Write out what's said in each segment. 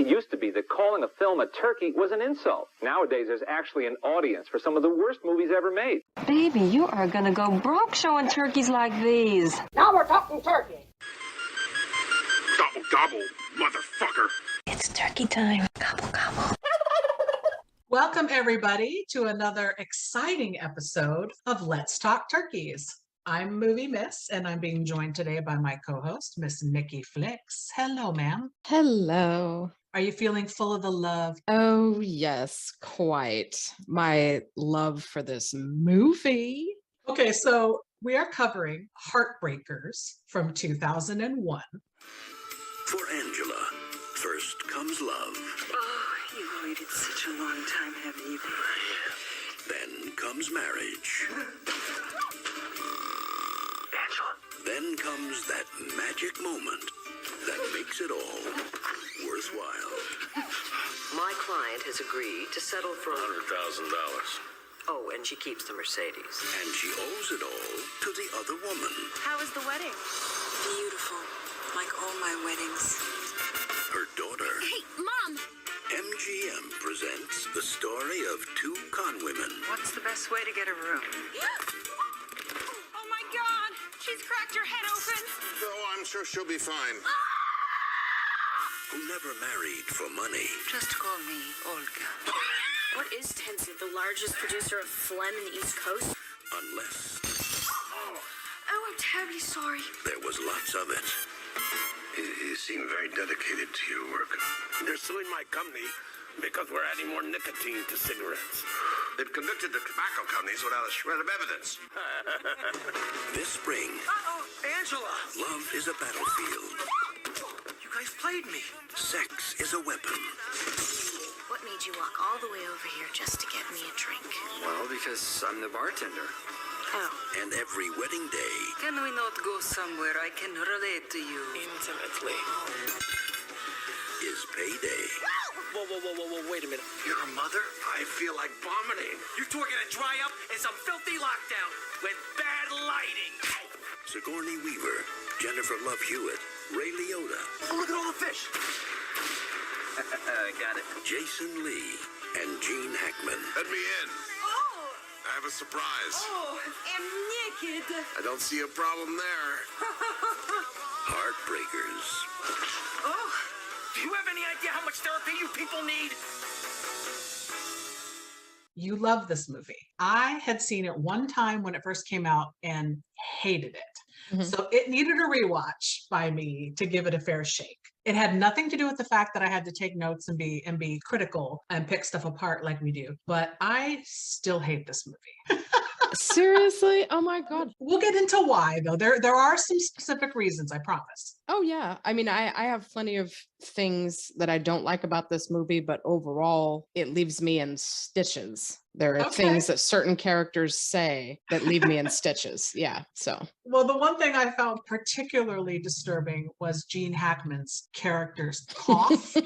It used to be that calling a film a turkey was an insult. Nowadays, there's actually an audience for some of the worst movies ever made. Baby, you are gonna go broke showing turkeys like these. Now we're talking turkey. Gobble, gobble, motherfucker. It's turkey time. Gobble, gobble. Welcome, everybody, to another exciting episode of Let's Talk Turkeys. I'm Movie Miss, and I'm being joined today by my co-host, Miss Nikki Flicks. Hello, ma'am. Hello. Are you feeling full of the love? Oh, yes, quite. My love for this movie. Okay, so we are covering Heartbreakers from 2001. For Angela, first comes love. Oh, you've waited such a long time, haven't you? Then comes marriage. Angela. Then comes that magic moment that makes it all worthwhile. My client has agreed to settle for $100,000. Oh, and she keeps the Mercedes. And she owes it all to the other woman. How was the wedding? Beautiful, like all my weddings. Her daughter. Hey, Mom! MGM presents the story of two con women. What's the best way to get a room? Oh my God! She's cracked her head open! Oh, I'm sure she'll be fine. Who never married for money. Just call me Olga. What is Tencent, the largest producer of phlegm in the East Coast? Unless Oh, I'm terribly sorry. there was lots of it. You seem very dedicated to your work. They're suing my company because we're adding more nicotine to cigarettes. They've convicted the tobacco companies without a shred of evidence. This spring, Uh-oh, Angela! love is a battlefield. You guys played me. Sex is a weapon. What made you walk all the way over here just to get me a drink? Well, because I'm the bartender. Oh. And every wedding day Can we not go somewhere I can relate to you? Intimately. is payday. Whoa, wait a minute. You're a mother? I feel like vomiting. You two are gonna dry up in some filthy lockdown with bad lighting. Sigourney Weaver, Jennifer Love Hewitt, Ray Liotta, Oh, look at all the fish. Got it. Jason Lee, and Gene Hackman. Let me in. Oh! I have a surprise. Oh, I'm naked! I don't see a problem there. Heartbreakers. Oh, do you have any idea how much therapy you people need? You love this movie. I had seen it one time when it first came out and hated it. Mhm. So it needed a rewatch by me to give it a fair shake. It had nothing to do with the fact that I had to take notes and be critical and pick stuff apart like we do. But I still hate this movie. Seriously? Oh my God. We'll get into why, though. There are some specific reasons, I promise. Oh yeah. I mean, I have plenty of things that I don't like about this movie, but overall it leaves me in stitches. There are Okay. things that certain characters say that leave me in stitches. Yeah. So Well, the one thing I found particularly disturbing was Gene Hackman's character's cough.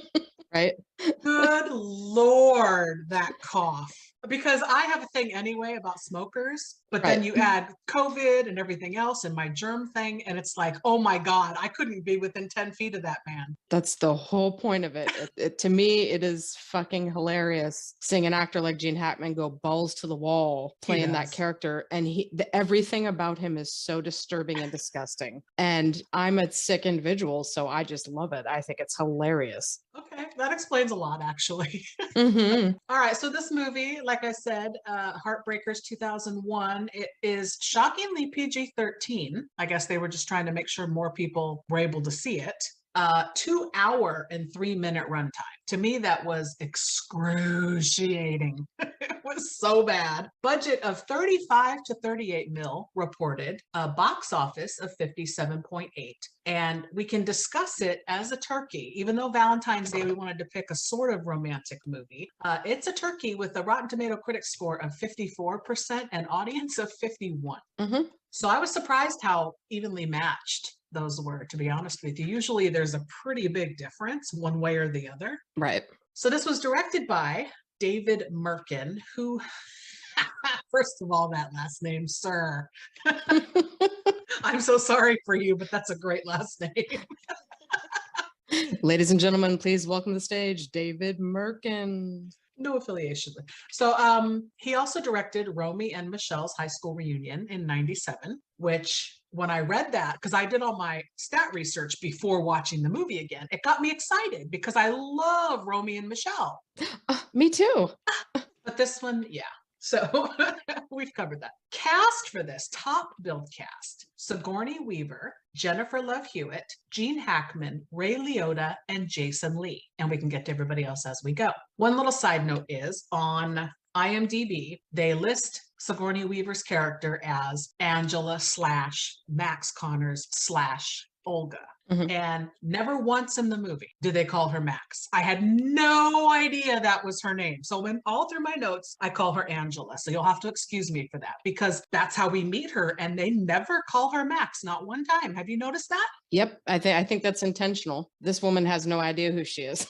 right. Good Lord, that cough. Because I have a thing anyway about smokers, but then Right. you add COVID and everything else and my germ thing, and it's like, oh my God, I couldn't be within 10 feet of that man. That's the whole point of it. To me, it is fucking hilarious seeing an actor like Gene Hackman go balls to the wall playing that does. character. And everything about him is so disturbing and disgusting. And I'm a sick individual, so I just love it. I think it's hilarious. Okay, that explains a lot, actually. Mhm. All right, so this movie, like I said, Heartbreakers 2001, it is shockingly PG-13. I guess they were just trying to make sure more people were able to see it. 2 hour and 3 minute runtime. To me, that was excruciating. It was so bad. Budget of 35 to 38 mil reported, a box office of 57.8. And we can discuss it as a turkey, even though Valentine's Day we wanted to pick a sort of romantic movie. It's a turkey with a Rotten Tomato critic score of 54% and audience of 51. Mhm. So I was surprised how evenly matched those were, to be honest with you. Usually there's a pretty big difference one way or the other. Right. So this was directed by David Merkin, who, first of all, that last name, sir. I'm so sorry for you, but that's a great last name. Ladies and gentlemen, please welcome to the stage, David Merkin. No affiliation. So he also directed Romy and Michelle's high school reunion in 97, which when I read that, because I did all my stat research before watching the movie again, it got me excited because I love Romy and Michelle. Me too. But this one, yeah. So we've covered that. Cast for this, top billed cast: Sigourney Weaver, Jennifer Love Hewitt, Gene Hackman, Ray Liotta, and Jason Lee. And we can get to everybody else as we go. One little side note is on IMDb, they list Sigourney Weaver's character as Angela / Max Connors / Olga. Mhm. And never once in the movie do they call her Max. I had no idea that was her name. So when all through my notes, I call her Angela. So you'll have to excuse me for that because that's how we meet her. And they never call her Max, not one time. Have you noticed that? Yep, I think that's intentional. This woman has no idea who she is.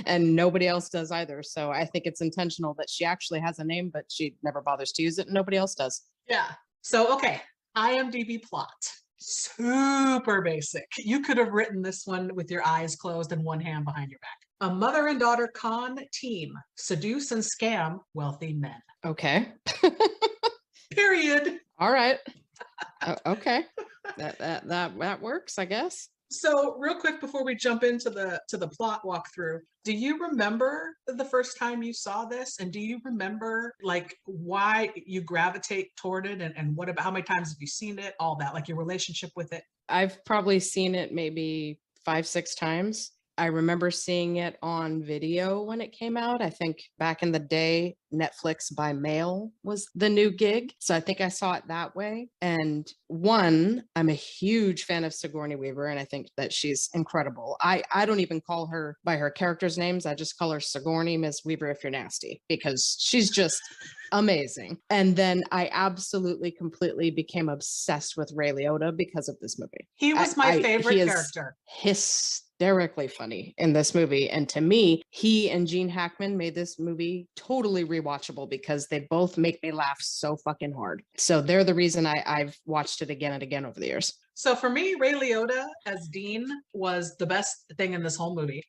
And nobody else does either. So I think it's intentional that she actually has a name, but she never bothers to use it and nobody else does. Yeah. So, okay. IMDb plot. Super basic. You could have written this one with your eyes closed and one hand behind your back. A mother and daughter con team seduce and scam wealthy men. Okay. Period. All right. Okay. That works, I guess. So real quick before we jump into the plot walkthrough, do you remember the first time you saw this? And do you remember like why you gravitate toward it and what about how many times have you seen it? All that, like your relationship with it? I've probably seen it maybe 5-6 times. I remember seeing it on video when it came out. I think back in the day, Netflix by mail was the new gig. So I think I saw it that way. And one, I'm a huge fan of Sigourney Weaver, and I think that she's incredible. I don't even call her by her characters' names. I just call her Sigourney Miss Weaver if you're nasty, because she's just amazing. And then I absolutely, completely became obsessed with Ray Liotta because of this movie. He was my favorite he is character. Hysterically funny in this movie. And to me, he and Gene Hackman made this movie totally rewatchable because they both make me laugh so fucking hard. So they're the reason I've watched it again and again over the years. So for me, Ray Liotta as Dean was the best thing in this whole movie.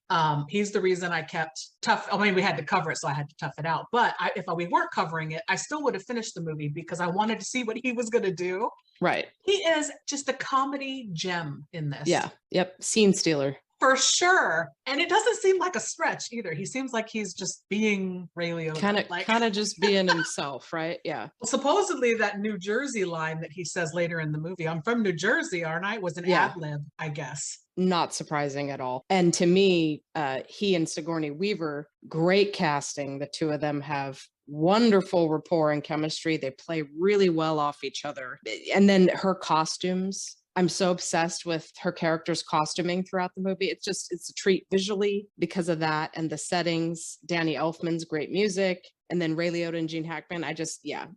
He's the reason I kept tough. I mean, we had to cover it, so I had to tough it out. But if we weren't covering it, I still would have finished the movie because I wanted to see what he was going to do. Right. He is just a comedy gem in this. Yeah. Yep. Scene stealer. For sure. And it doesn't seem like a stretch either. He seems like he's just being Ray Liotta. Kind of just being himself, right? Yeah. Supposedly that New Jersey line that he says later in the movie, "I'm from New Jersey, aren't I?" was an ad lib, I guess. Not surprising at all. And to me, he and Sigourney Weaver, great casting. The two of them have wonderful rapport and chemistry. They play really well off each other. And then her costumes. I'm so obsessed with her character's costuming throughout the movie. It's a treat visually because of that. And the settings, Danny Elfman's great music. And then Ray Liotta and Gene Hackman.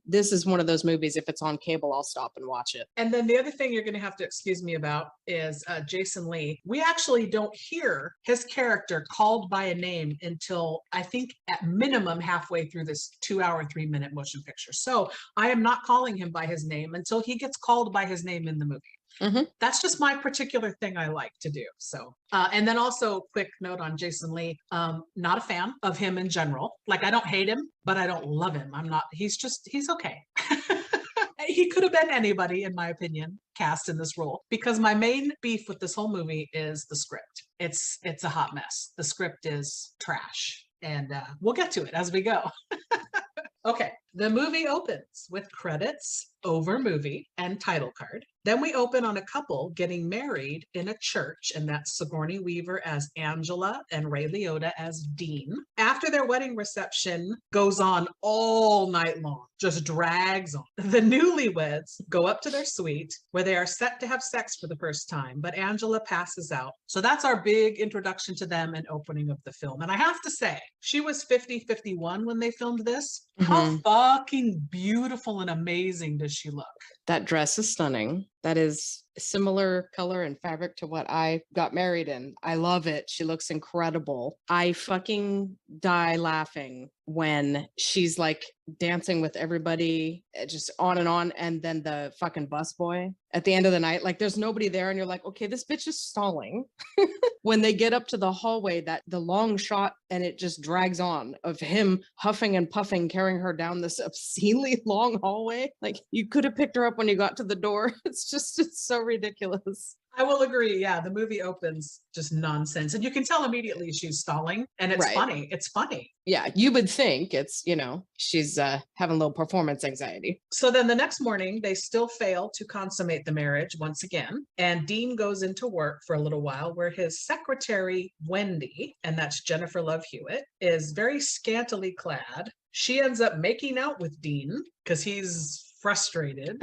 This is one of those movies, if it's on cable, I'll stop and watch it. And then the other thing you're going to have to excuse me about is Jason Lee. We actually don't hear his character called by a name until I think at minimum halfway through this 2-hour, 3-minute motion picture. So I am not calling him by his name until he gets called by his name in the movie. Mm-hmm. That's just my particular thing I like to do. So, and then also quick note on Jason Lee, not a fan of him in general. Like I don't hate him, but I don't love him. He's okay. He could have been anybody, in my opinion, cast in this role, because my main beef with this whole movie is the script. It's a hot mess. The script is trash, and we'll get to it as we go. Okay, the movie opens with credits, over movie, and title card. Then we open on a couple getting married in a church, and that's Sigourney Weaver as Angela and Ray Liotta as Dean. After their wedding reception goes on all night long, just drags on. The newlyweds go up to their suite where they are set to have sex for the first time, but Angela passes out. So that's our big introduction to them and opening of the film. And I have to say, she was 51 when they filmed this. How fucking beautiful and amazing does she look? That dress is stunning. That is similar color and fabric to what I got married in. I love it. She looks incredible. I fucking die laughing when she's like dancing with everybody, just on and on. And then the fucking busboy at the end of the night, like there's nobody there. And you're like, okay, this bitch is stalling. When they get up to the hallway, that the long shot and it just drags on of him huffing and puffing, carrying her down this obscenely long hallway. Like you could have picked her up when you got to the door. It's so ridiculous. I will agree. Yeah, the movie opens just nonsense. And you can tell immediately she's stalling. And it's Right. funny. It's funny. Yeah, you would think it's, she's having a little performance anxiety. So then the next morning, they still fail to consummate the marriage once again. And Dean goes into work for a little while where his secretary, Wendy, and that's Jennifer Love Hewitt, is very scantily clad. She ends up making out with Dean because he's frustrated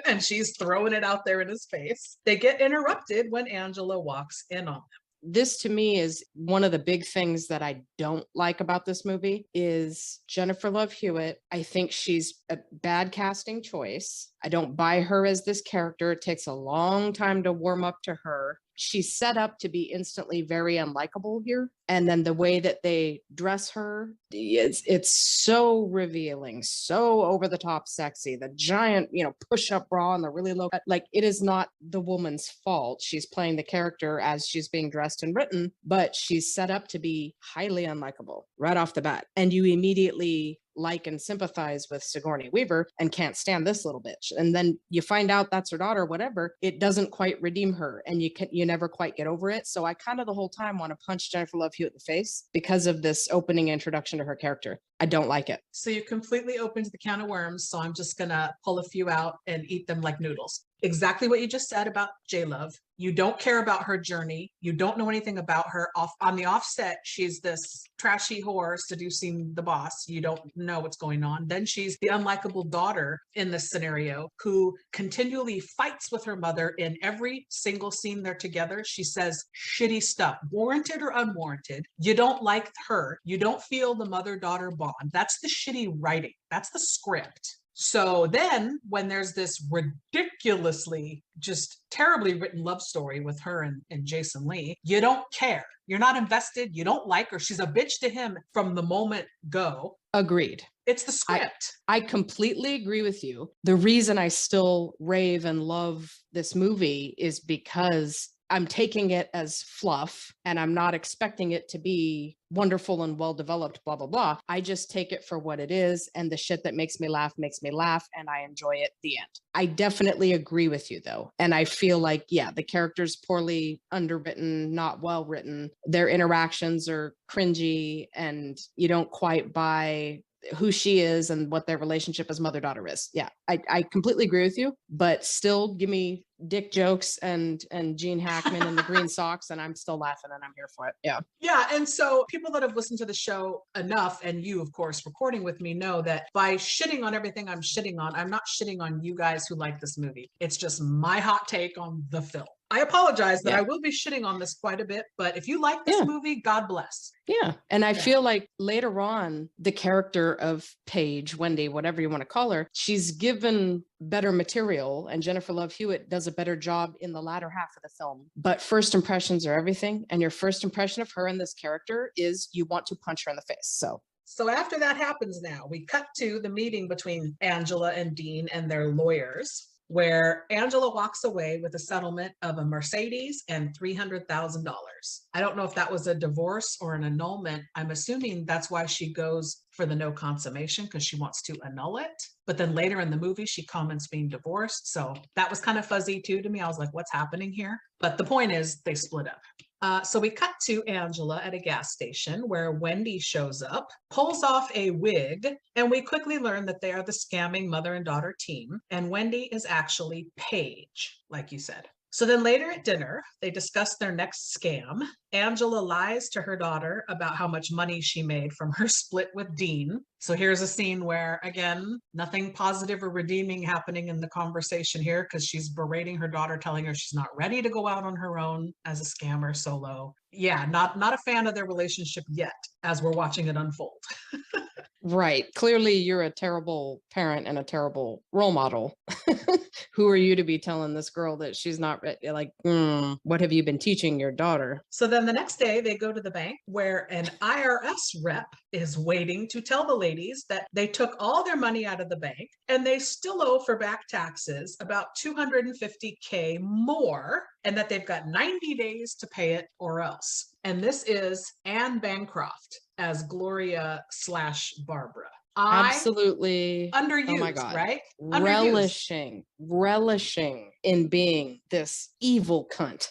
and she's throwing it out there in his face. They get interrupted when Angela walks in on them. This to me is one of the big things that I don't like about this movie is Jennifer Love Hewitt. I think she's a bad casting choice. I don't buy her as this character. It takes a long time to warm up to her. She's set up to be instantly very unlikable here. And then the way that they dress her, it's so revealing, so over the top sexy. The giant, push-up bra and the really low cut. Like, it is not the woman's fault. She's playing the character as she's being dressed and written, but she's set up to be highly unlikable right off the bat. And you immediately like and sympathize with Sigourney Weaver and can't stand this little bitch. And then you find out that's her daughter, whatever. It doesn't quite redeem her and you never quite get over it. So I kind of the whole time want to punch Jennifer Love Hewitt in the face because of this opening introduction to her character. I don't like it. So you completely opened the can of worms. So I'm just going to pull a few out and eat them like noodles. Exactly what you just said about J-Love. You don't care about her journey. You don't know anything about her. On the offset, she's this trashy whore seducing the boss. You don't know what's going on. Then she's the unlikable daughter in this scenario who continually fights with her mother in every single scene they're together. She says shitty stuff, warranted or unwarranted. You don't like her. You don't feel the mother-daughter bond. That's the shitty writing. That's the script. So then when there's this ridiculously, just terribly written love story with her and Jason Lee, you don't care. You're not invested. You don't like her. She's a bitch to him from the moment go. Agreed. It's the script. I completely agree with you. The reason I still rave and love this movie is because I'm taking it as fluff and I'm not expecting it to be wonderful and well-developed, blah, blah, blah. I just take it for what it is. And the shit that makes me laugh and I enjoy it, the end. I definitely agree with you though. And I feel like, yeah, the character's poorly underwritten, not well-written. Their interactions are cringy and you don't quite buy who she is and what their relationship as mother-daughter is. Yeah, I completely agree with you, but still give me dick jokes and Gene Hackman and the green socks and I'm still laughing and I'm here for it. Yeah. Yeah. And so people that have listened to the show enough, and you, of course, recording with me, know that by shitting on everything I'm shitting on, I'm not shitting on you guys who like this movie. It's just my hot take on the film. I apologize that I will be shitting on this quite a bit, but if you like this movie, God bless. Yeah. And I feel like later on, the character of Paige, Wendy, whatever you want to call her, she's given better material and Jennifer Love Hewitt does a better job in the latter half of the film. But first impressions are everything. And your first impression of her and this character is you want to punch her in the face. So after that happens now, we cut to the meeting between Angela and Dean and their lawyers, where Angela walks away with a settlement of a Mercedes and $300,000. I don't know if that was a divorce or an annulment. I'm assuming that's why she goes for the no consummation, because she wants to annul it. But then later in the movie, she comments being divorced. So that was kind of fuzzy too to me. I was like, what's happening here? But the point is they split up. So we cut to Angela at a gas station where Wendy shows up, pulls off a wig, and we quickly learn that they are the scamming mother and daughter team. And Wendy is actually Paige, like you said. So then later at dinner, they discuss their next scam. Angela lies to her daughter about how much money she made from her split with Dean. So here's a scene where, again, nothing positive or redeeming happening in the conversation here because she's berating her daughter, telling her she's not ready to go out on her own as a scammer solo. Yeah, not a fan of their relationship yet as we're watching it unfold. Right. Clearly, you're a terrible parent and a terrible role model. Who are you to be telling this girl that she's not like, what have you been teaching your daughter? So then the next day they go to the bank where an IRS rep is waiting to tell the ladies that they took all their money out of the bank and they still owe for back taxes about $250K more, and that they've got 90 days to pay it or else. And this is Anne Bancroft as Gloria / Barbara. Absolutely. Underused, Oh my God. right? Relishing in being this evil cunt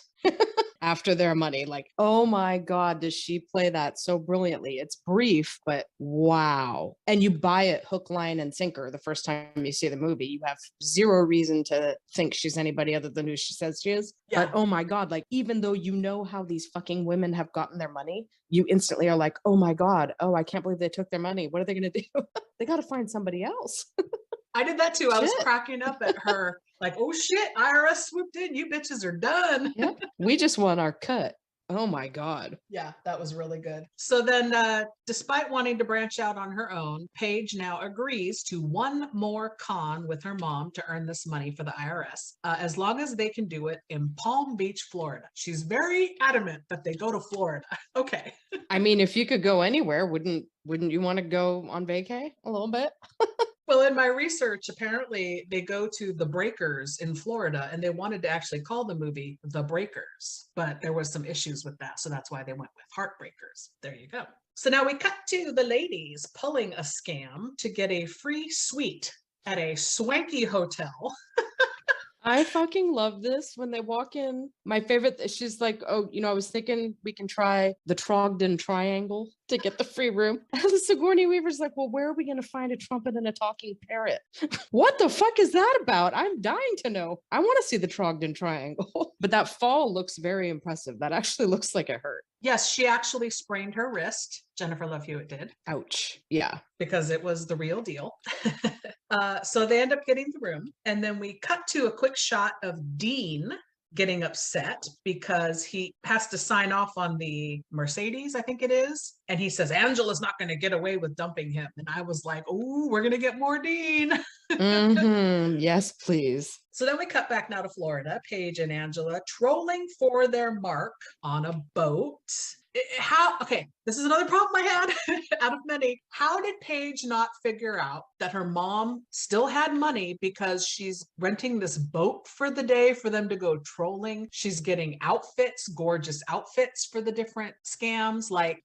after their money. Like, oh my God, does she play that so brilliantly? It's brief, but wow. And you buy it hook, line, and sinker the first time you see the movie. You have zero reason to think she's anybody other than who she says she is. Yeah. But oh my God, like, even though you know how these fucking women have gotten their money, you instantly are like, oh my God, oh, I can't believe they took their money. What are they going to do? They got to find somebody else. I did that too. I was Shit. cracking up at her, like, oh shit, IRS swooped in. You bitches are done. Yep. We just want our cut. Oh my God. Yeah, that was really good. So then, despite wanting to branch out on her own, Paige now agrees to one more con with her mom to earn this money for the IRS, as long as they can do it in Palm Beach, Florida. She's very adamant that they go to Florida. Okay. I mean, if you could go anywhere, wouldn't you want to go on vacay a little bit? Well, in my research, apparently they go to the Breakers in Florida, and they wanted to actually call the movie The Breakers, but there was some issues with that. So that's why they went with Heartbreakers. There you go. So now we cut to the ladies pulling a scam to get a free suite at a swanky hotel. I fucking love this when they walk in. My favorite, she's like, oh, I was thinking we can try the Trogdon Triangle to get the free room. And Sigourney Weaver's like, well, where are we going to find a trumpet and a talking parrot? What the fuck is that about? I'm dying to know. I want to see the Trogdon Triangle. But that fall looks very impressive. That actually looks like it hurt. Yes, she actually sprained her wrist. Jennifer Love Hewitt did. Ouch. Yeah. Because it was the real deal. So they end up getting the room. And then we cut to a quick shot of Dean getting upset because he has to sign off on the Mercedes, I think it is. And he says, Angela's not going to get away with dumping him. And I was like, oh, we're going to get more Dean. Yes, please. So then we cut back now to Florida, Paige and Angela trolling for their mark on a boat. Okay, this is another problem I had out of many. How did Paige not figure out that her mom still had money because she's renting this boat for the day for them to go trolling? She's getting outfits, gorgeous outfits for the different scams. Like,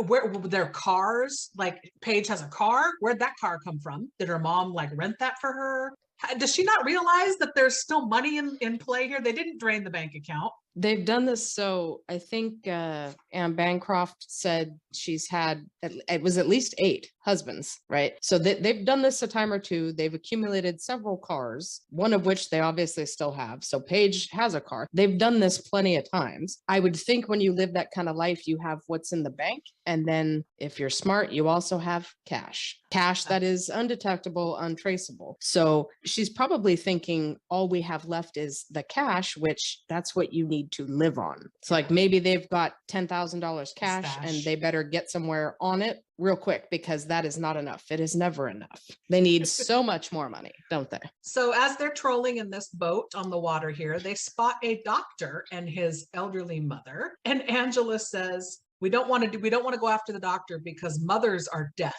where were their cars? Like, Paige has a car. Where'd that car come from? Did her mom like rent that for her? Does she not realize that there's still money in play here? They didn't drain the bank account. They've done this. So I think Anne Bancroft said she's had, it was at least 8 husbands, right? So they've done this a time or two. They've accumulated several cars, one of which they obviously still have. So Paige has a car. They've done this plenty of times. I would think when you live that kind of life, you have what's in the bank. And then if you're smart, you also have cash that is undetectable, untraceable. So she's probably thinking all we have left is the cash, which that's what you need to live on. It's like maybe they've got $10,000 cash and they better get somewhere on it real quick because that is not enough. It is never enough. They need so much more money, don't they? So as they're trolling in this boat on the water here, they spot a doctor and his elderly mother. And Angela says, we don't want to go after the doctor because mothers are deaf.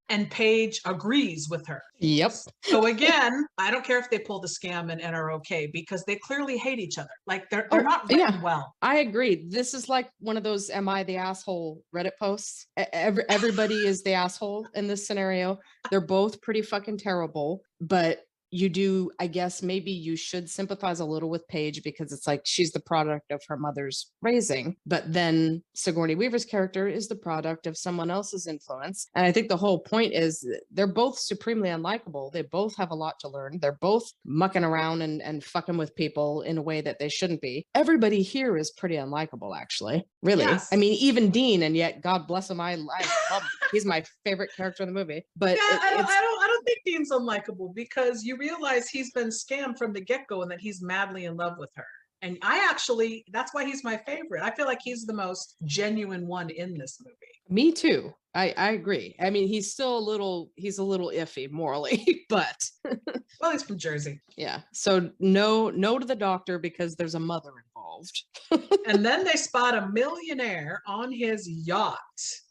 And Paige agrees with her. Yep. So again, I don't care if they pull the scam and are okay because they clearly hate each other. Like they're not written well. I agree. This is like one of those "Am I the asshole?" Reddit posts. Everybody is the asshole in this scenario. They're both pretty fucking terrible, but you do, I guess maybe you should sympathize a little with Paige because it's like she's the product of her mother's raising, but then Sigourney Weaver's character is the product of someone else's influence. And I think the whole point is they're both supremely unlikable. They both have a lot to learn. They're both mucking around and fucking with people in a way that they shouldn't be. Everybody here is pretty unlikable, actually. Really. Yes. I mean, even Dean, and yet God bless him, I love him. He's my favorite character in the movie. But yeah, I don't think Dean's unlikable because you realize he's been scammed from the get-go and that he's madly in love with her. And that's why he's my favorite. I feel like he's the most genuine one in this movie. Me too. I agree. I mean, he's still he's a little iffy morally, but Well, he's from Jersey. yeah. So no to the doctor because there's a mother involved. And then they spot a millionaire on his yacht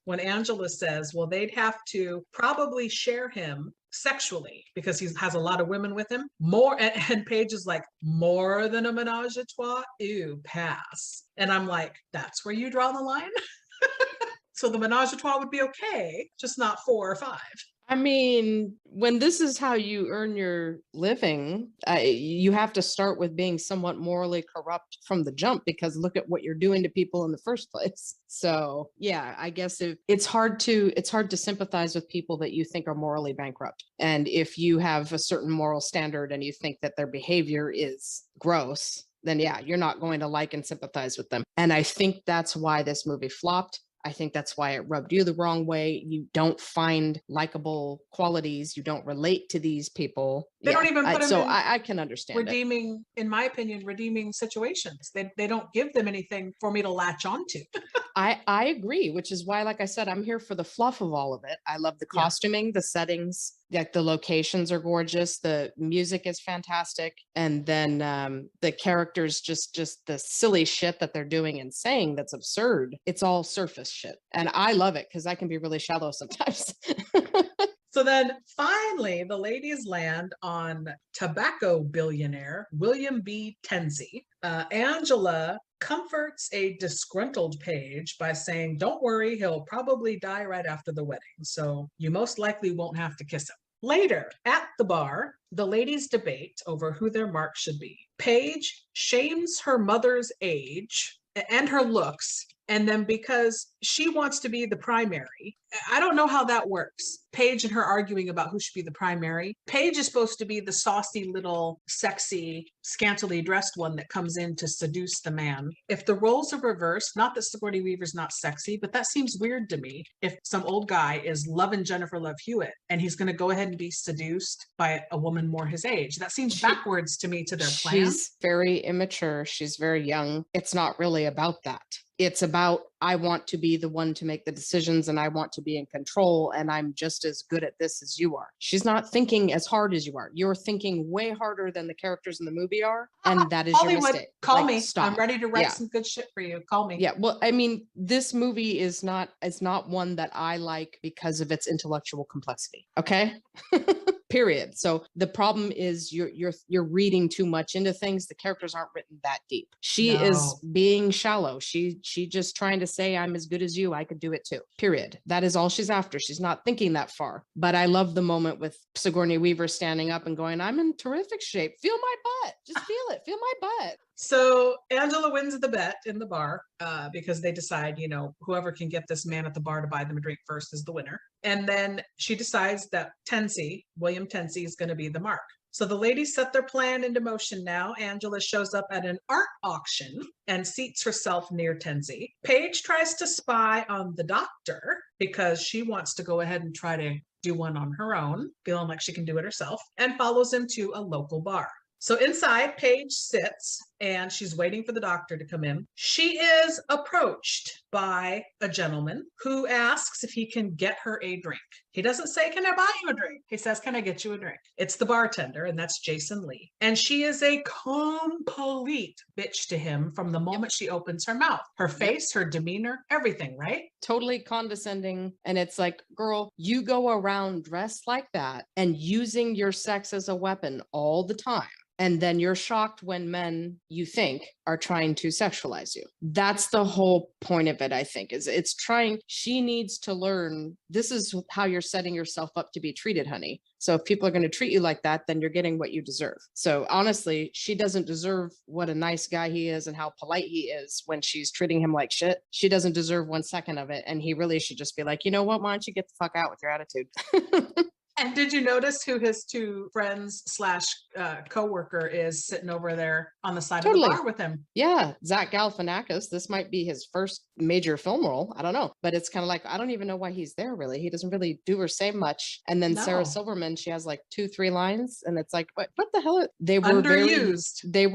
when Angela says, well, they'd have to probably share him sexually because he has a lot of women with him. More, and Paige is like, more than a menage a trois? Ew, pass. And I'm like, that's where you draw the line? So the menage a trois would be okay, just not 4 or 5. I mean, when this is how you earn your living, you have to start with being somewhat morally corrupt from the jump because look at what you're doing to people in the first place. So yeah, I guess it's hard to sympathize with people that you think are morally bankrupt. And if you have a certain moral standard and you think that their behavior is gross, then yeah, you're not going to like and sympathize with them. And I think that's why this movie flopped. I think that's why it rubbed you the wrong way. You don't find likable qualities. You don't relate to these people. They don't even put them so in I can understand redeeming, in my opinion, redeeming situations. They don't give them anything for me to latch onto. I agree, which is why, like I said, I'm here for the fluff of all of it. I love the costuming, the settings, like the locations are gorgeous, the music is fantastic, and then the characters, just the silly shit that they're doing and saying that's absurd. It's all surface shit, and I love it because I can be really shallow sometimes. So then finally, the ladies land on tobacco billionaire William B. Tenzie. Angela comforts a disgruntled Paige by saying, don't worry, he'll probably die right after the wedding, so you most likely won't have to kiss him. Later, at the bar, the ladies debate over who their mark should be. Paige shames her mother's age and her looks, and then because she wants to be the primary, I don't know how that works. Paige and her arguing about who should be the primary. Paige is supposed to be the saucy little sexy, scantily dressed one that comes in to seduce the man. If the roles are reversed, not that Sigourney Weaver's not sexy, but that seems weird to me. If some old guy is loving Jennifer Love Hewitt and he's going to go ahead and be seduced by a woman more his age, that seems backwards to me to their plan. She's very immature. She's very young. It's not really about that. It's about, I want to be the one to make the decisions and I want to be in control and I'm just as good at this as you are. She's not thinking as hard as you are. You're thinking way harder than the characters in the movie are. And that is Hollywood, your mistake. call me. Stop. I'm ready to write some good shit for you. Call me. Yeah. Well, I mean, this movie is not one that I like because of its intellectual complexity. Okay. Period. So the problem is you're reading too much into things. The characters aren't written that deep. She is being shallow. She just trying to say, I'm as good as you. I could do it too. Period. That is all she's after. She's not thinking that far. But I love the moment with Sigourney Weaver standing up and going, I'm in terrific shape. Feel my butt. Just feel it. Feel my butt. So Angela wins the bet in the bar because they decide, whoever can get this man at the bar to buy them a drink first is the winner. And then she decides that William Tenzie, is going to be the mark. So the ladies set their plan into motion now. Angela shows up at an art auction and seats herself near Tenzie. Paige tries to spy on the doctor because she wants to go ahead and try to do one on her own, feeling like she can do it herself, and follows him to a local bar. So inside, Paige sits and she's waiting for the doctor to come in. She is approached by a gentleman who asks if he can get her a drink. He doesn't say, can I buy you a drink? He says, can I get you a drink? It's the bartender, and that's Jason Lee. And she is a complete bitch to him from the moment she opens her mouth. Her face, her demeanor, everything, right? Totally condescending. And it's like, girl, you go around dressed like that and using your sex as a weapon all the time. And then you're shocked when men, you think, are trying to sexualize you. That's the whole point of it, I think, is she needs to learn, this is how you're setting yourself up to be treated, honey. So if people are going to treat you like that, then you're getting what you deserve. So honestly, she doesn't deserve what a nice guy he is and how polite he is when she's treating him like shit. She doesn't deserve 1 second of it. And he really should just be like, you know what, why don't you get the fuck out with your attitude? And did you notice who his 2 friends / co-worker is sitting over there on the side of the bar with him? Yeah, Zach Galifianakis. This might be his first major film role. I don't know. But it's kind of like, I don't even know why he's there, really. He doesn't really do or say much. And then Sarah Silverman, she has like 2-3 lines. And it's like, what the hell? They were underused. They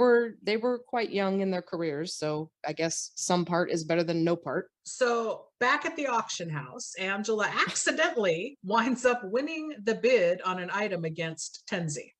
were quite young in their careers. So I guess some part is better than no part. So back at the auction house, Angela accidentally winds up winning the bid on an item against Tenzi.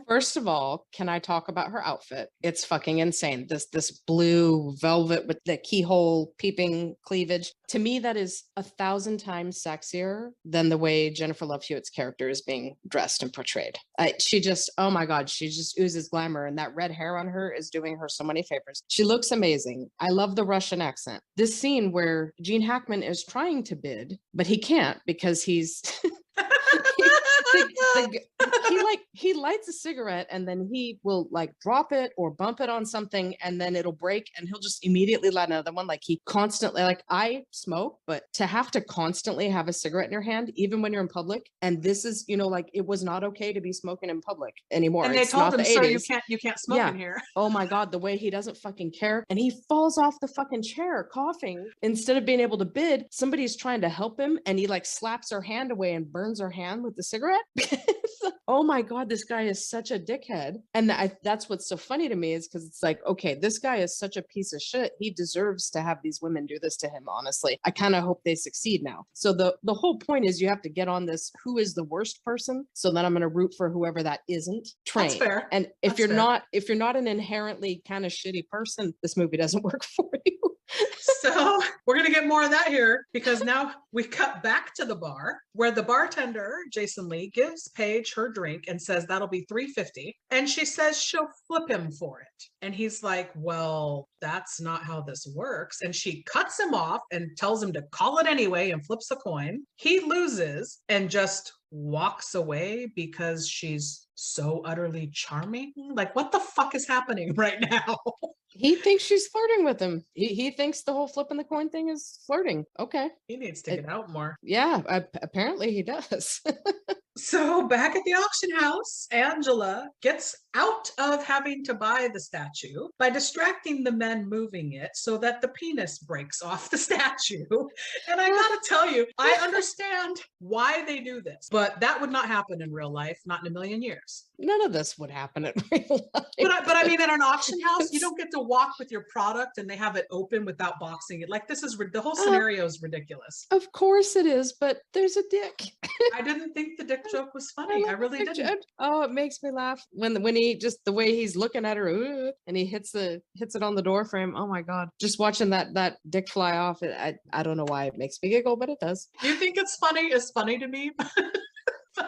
First of all, can I talk about her outfit? It's fucking insane. This blue velvet with the keyhole peeping cleavage. To me, that is 1,000 times sexier than the way Jennifer Love Hewitt's character is being dressed and portrayed. She just, oh my God, she just oozes glamour, and that red hair on her is doing her so many favors. She looks amazing. I love the Russian accent. This scene where Gene Hackman is trying to bid, but he can't because he's he lights a cigarette and then he will like drop it or bump it on something and then it'll break and he'll just immediately light another one. Like he constantly, like I smoke, but to have to constantly have a cigarette in your hand, even when you're in public, and this is, you know, like it was not okay to be smoking in public anymore. And they It's told not him, the sir, 80s. you can't smoke Yeah. in here. Oh my God, the way he doesn't fucking care. And he falls off the fucking chair coughing. Instead of being able to bid, somebody's trying to help him and he like slaps her hand away and burns her hand with the cigarette. Oh my God, this guy is such a dickhead. And that's what's so funny to me is because it's like, okay, this guy is such a piece of shit. He deserves to have these women do this to him, honestly. I kind of hope they succeed now. So the whole point is you have to get on this who is the worst person. So then I'm going to root for whoever that isn't trained. That's fair. And if That's you're fair. if you're not an inherently kind of shitty person, this movie doesn't work for you. So we're going to get more of that here because now we cut back to the bar where the bartender, Jason Lee, gives Paige her drink and says that'll be $3.50. And she says she'll flip him for it. And he's like, well, that's not how this works. And she cuts him off and tells him to call it anyway and flips a coin. He loses and just walks away because she's so utterly charming. Like, what the fuck is happening right now? He thinks she's flirting with him. He thinks the whole flipping the coin thing is flirting. Okay. He needs to get out more. Yeah, apparently he does. So back at the auction house, Angela gets out of having to buy the statue by distracting the men moving it so that the penis breaks off the statue. And I gotta tell you, I understand why they do this, but that would not happen in real life, not in a million years. None of this would happen in real life. But I mean, at an auction house, you don't get to walk with your product and they have it open without boxing it. Like, this is the whole scenario is ridiculous. Of course it is, but there's a dick. I didn't think the dick joke was funny. I really didn't. Oh, it makes me laugh when he just the way he's looking at her, and he hits it on the door frame. Oh my God! Just watching that dick fly off. I don't know why it makes me giggle, but it does. You think it's funny? It's funny to me, but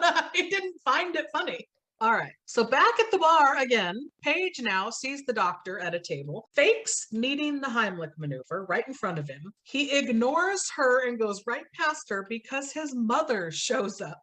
I didn't find it funny. All right, so back at the bar again, Paige now sees the doctor at a table, fakes needing the Heimlich maneuver right in front of him. He ignores her and goes right past her because his mother shows up.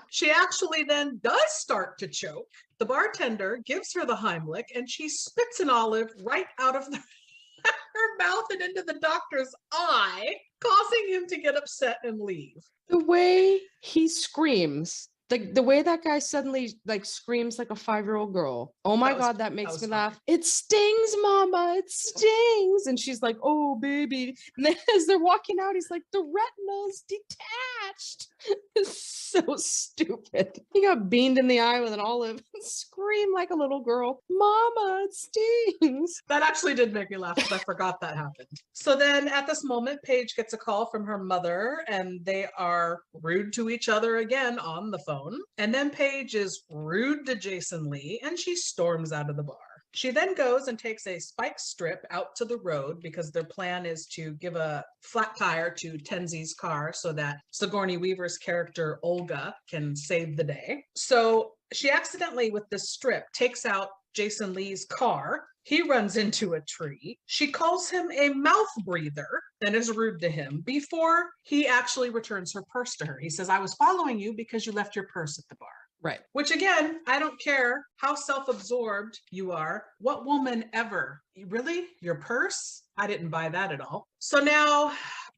She actually then does start to choke. The bartender gives her the Heimlich and she spits an olive right out of her mouth and into the doctor's eye, causing him to get upset and leave. The way he screams. The way that guy suddenly like screams like a 5-year-old girl. Oh my God, that makes me laugh. It stings, mama, it stings. And she's like, oh, baby. And then as they're walking out, he's like, the retina's detached. It's so stupid. He got beamed in the eye with an olive and screamed like a little girl. Mama, it stings. That actually did make me laugh because I forgot that happened. So then at this moment, Paige gets a call from her mother and they are rude to each other again on the phone. And then Paige is rude to Jason Lee and she storms out of the bar. She then goes and takes a spike strip out to the road because their plan is to give a flat tire to Tenzi's car so that Sigourney Weaver's character Olga can save the day. So she accidentally, with this strip, takes out Jason Lee's car. He runs into a tree. She calls him a mouth breather and is rude to him before he actually returns her purse to her. He says, I was following you because you left your purse at the bar. Right. Which again, I don't care how self-absorbed you are. What woman ever? Really? Your purse? I didn't buy that at all. So now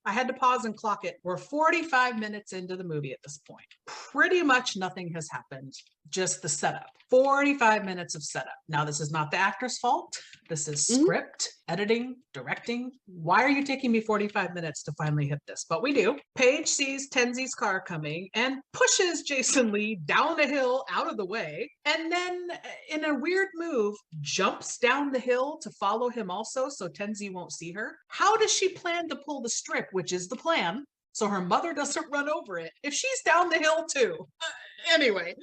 I had to pause and clock it. We're 45 minutes into the movie at this point. pretty much nothing has happened, just the setup. 45 minutes of setup. Now, this is not the actor's fault. This is script, editing, directing. Why are you taking me 45 minutes to finally hit this? But we do. Paige sees Tenzi's car coming and pushes Jason Lee down a hill out of the way. And then, in a weird move, jumps down the hill to follow him also so Tenzi won't see her. How does she plan to pull the strip, which is the plan, so her mother doesn't run over it if she's down the hill too? Anyway,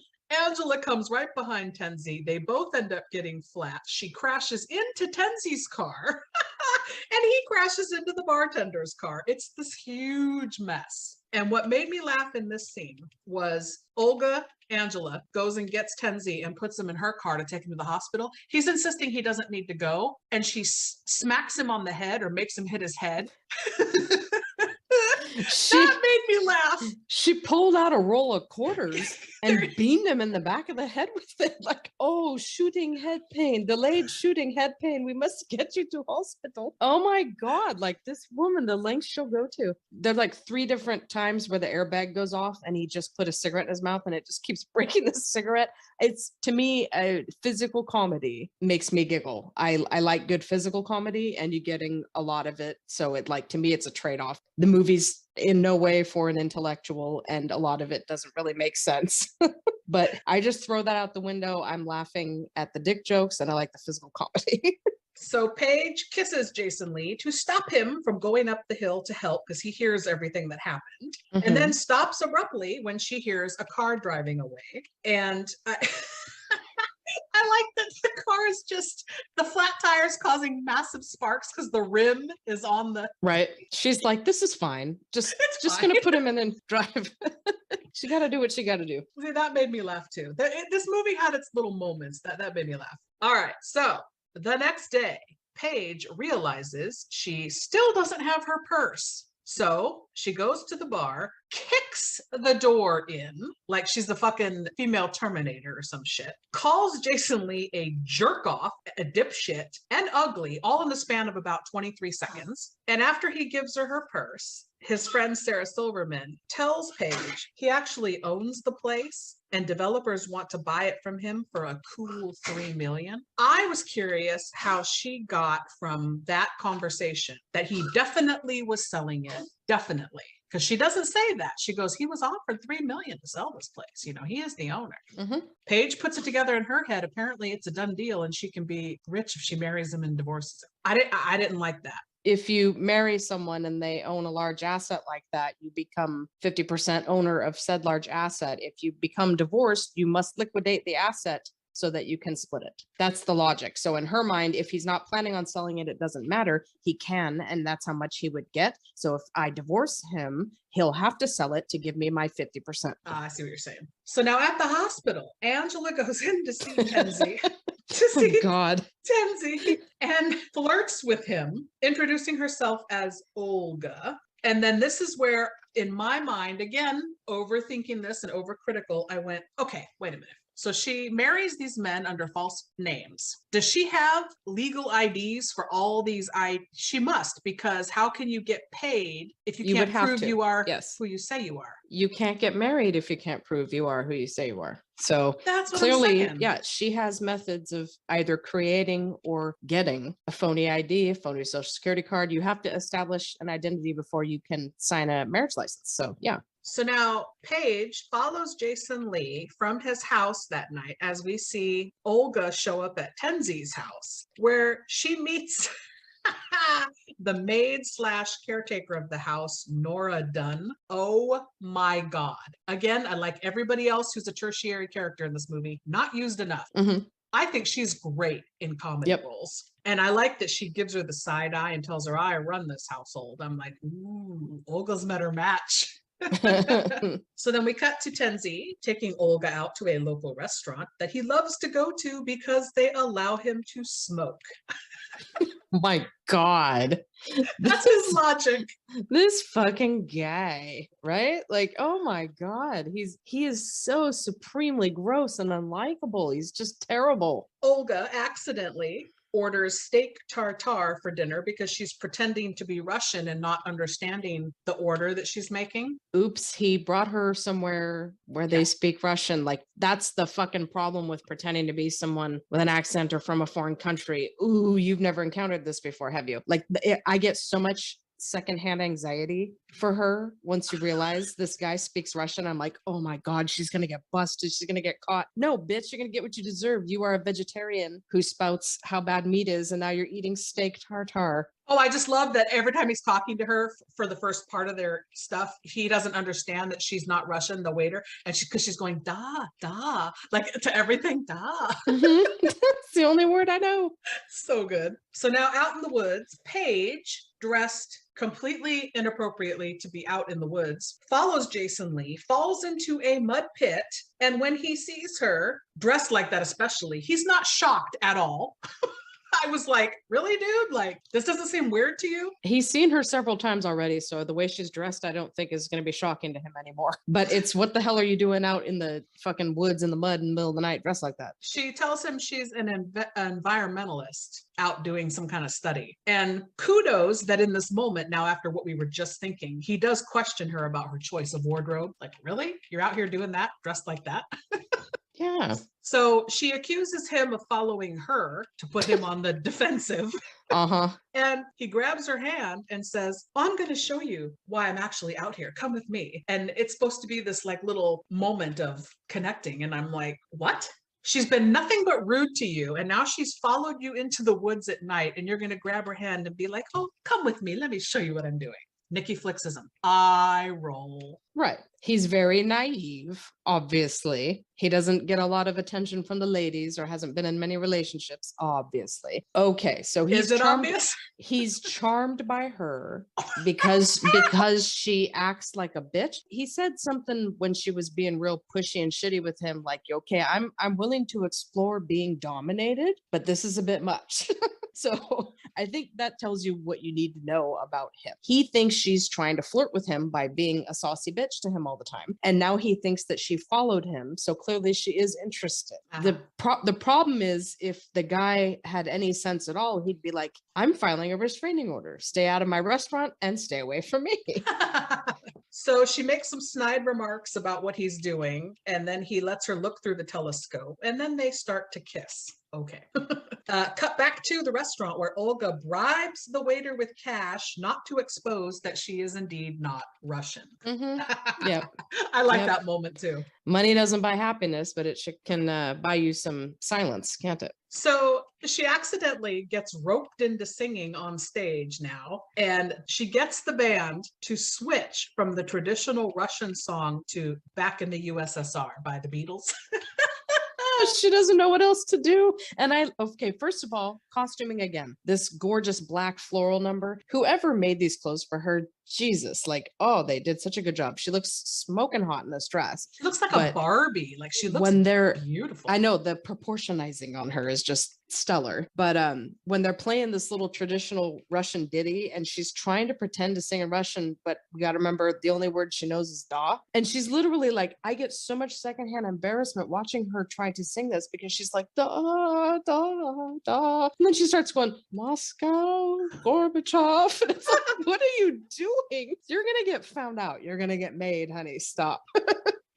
Angela comes right behind Tenzi. They both end up getting flat. She crashes into Tenzi's car and he crashes into the bartender's car. It's this huge mess. And what made me laugh in this scene was Angela goes and gets Tenzi and puts him in her car to take him to the hospital. He's insisting he doesn't need to go. And she smacks him on the head or makes him hit his head. That made me laugh. She pulled out a roll of quarters and beamed him in the back of the head with it. Like, oh, shooting head pain, delayed shooting head pain. We must get you to hospital. Oh my God. Like this woman, the lengths she'll go to. There are like 3 different times where the airbag goes off and he just put a cigarette in his mouth and it just keeps breaking the cigarette. It's, to me, a physical comedy makes me giggle. I like good physical comedy and you're getting a lot of it. So to me, it's a trade-off. The movie's in no way for an intellectual and a lot of it doesn't really make sense. But I just throw that out the window. I'm laughing at the dick jokes and I like the physical comedy. So Paige kisses Jason Lee to stop him from going up the hill to help because he hears everything that happened, and then stops abruptly when she hears a car driving away. And I like that the car is just the flat tires causing massive sparks because the rim is on the right. She's like, this is fine. Just gonna put him in and drive. She got to do what she got to do. See, that made me laugh too. This movie had its little moments that made me laugh. All right, so the next day, Paige realizes she still doesn't have her purse. So she goes to the bar, kicks the door in like she's the fucking female Terminator or some shit, calls Jason Lee a jerk off, a dipshit, and ugly, all in the span of about 23 seconds. And after he gives her her purse, his friend Sarah Silverman tells Paige he actually owns the place and developers want to buy it from him for a cool $3 million. I was curious how she got from that conversation that he definitely was selling it. Definitely. Because she doesn't say that. She goes, he was offered $3 million to sell this place. You know, he is the owner. Paige puts it together in her head. Apparently it's a done deal and she can be rich if she marries him and divorces him. I didn't like that. If you marry someone and they own a large asset like that, you become 50% owner of said large asset. If you become divorced, you must liquidate the asset so that you can split it. That's the logic. So in her mind, if he's not planning on selling it, it doesn't matter. He can, and that's how much he would get. So if I divorce him, he'll have to sell it to give me my 50%. I see what you're saying. So now at the hospital, Angela goes in to see Tenzi. Tenzi, and flirts with him, introducing herself as Olga. And then this is where, in my mind, again, overthinking this and overcritical, I went, okay, wait a minute. So she marries these men under false names. Does she have legal IDs for all these? She must, because how can you get paid if you can't prove you are who you say you are? You can't get married if you can't prove you are who you say you are. So that's what clearly, I'm yeah, she has methods of either creating or getting a phony ID, a phony social security card. You have to establish an identity before you can sign a marriage license. So yeah. So now Paige follows Jason Lee from his house that night as we see Olga show up at Tenzi's house, where she meets the maid / caretaker of the house, Nora Dunn. Oh my God. Again, unlike everybody else who's a tertiary character in this movie, not used enough. I think she's great in comedy roles. And I like that she gives her the side eye and tells her, I run this household. I'm like, ooh, Olga's met her match. So then we cut to Tenzi taking Olga out to a local restaurant that he loves to go to because they allow him to smoke. My God. That's his logic. This fucking guy, right? Like, oh my God. He is so supremely gross and unlikable. He's just terrible. Olga accidentally orders steak tartare for dinner because she's pretending to be Russian and not understanding the order that she's making. Oops, he brought her somewhere where they speak Russian. Like, that's the fucking problem with pretending to be someone with an accent or from a foreign country. Ooh, you've never encountered this before, have you? Like, I get so much secondhand anxiety for her once you realize this guy speaks Russian. I'm like, oh my God, she's gonna get busted. She's gonna get caught. No, bitch, you're gonna get what you deserve. You are a vegetarian who spouts how bad meat is, and now you're eating steak tartare. Oh, I just love that every time he's talking to her for the first part of their stuff, he doesn't understand that she's not Russian, the waiter, and because she's going da, like to everything, da. That's the only word I know. So good. So now out in the woods, Paige, dressed completely inappropriately to be out in the woods, follows Jason Lee, falls into a mud pit, and when he sees her dressed like that, especially, he's not shocked at all. I was like, really, dude? Like, this doesn't seem weird to you? He's seen her several times already, so the way she's dressed, I don't think is going to be shocking to him anymore. But it's, what the hell are you doing out in the fucking woods in the mud in the middle of the night dressed like that? She tells him she's an environmentalist out doing some kind of study. And kudos that in this moment, now after what we were just thinking, he does question her about her choice of wardrobe. Like, really? You're out here doing that, dressed like that? Yeah. So she accuses him of following her to put him on the defensive. Uh-huh. And he grabs her hand and says, I'm going to show you why I'm actually out here. Come with me. And it's supposed to be this like little moment of connecting. And I'm like, what? She's been nothing but rude to you. And now she's followed you into the woods at night. And you're going to grab her hand and be like, oh, come with me. Let me show you what I'm doing. Nikki Flixism. I roll. Right. He's very naive, obviously. He doesn't get a lot of attention from the ladies or hasn't been in many relationships, obviously. Okay, so Is it obvious? He's charmed by her because she acts like a bitch. He said something when she was being real pushy and shitty with him, like, okay, I'm willing to explore being dominated, but this is a bit much. So I think that tells you what you need to know about him. He thinks she's trying to flirt with him by being a saucy bitch to him all the time. And now he thinks that she followed him. So clearly she is interested. The problem is, if the guy had any sense at all, he'd be like, I'm filing a restraining order. Stay out of my restaurant and stay away from me. So she makes some snide remarks about what he's doing. And then he lets her look through the telescope. And then they start to kiss. Okay. Cut back to the restaurant where Olga bribes the waiter with cash not to expose that she is indeed not Russian. Mm-hmm. Yeah. I like that moment too. Money doesn't buy happiness, but it can buy you some silence, can't it? So she accidentally gets roped into singing on stage now, and she gets the band to switch from the traditional Russian song to Back in the USSR by the Beatles. She doesn't know what else to do. And okay, first of all, costuming again, this gorgeous black floral number. Whoever made these clothes for her, Jesus, like, oh, they did such a good job. She looks smoking hot in this dress. She looks like a Barbie. Like, she looks beautiful. I know the proportionizing on her is just stellar. But when they're playing this little traditional Russian ditty and she's trying to pretend to sing in Russian, but we got to remember the only word she knows is da. And she's literally like, I get so much secondhand embarrassment watching her try to sing this because she's like, da, da, da. And then she starts going, Moscow, Gorbachev. It's like, what are you doing? You're going to get found out. You're going to get made, honey. Stop.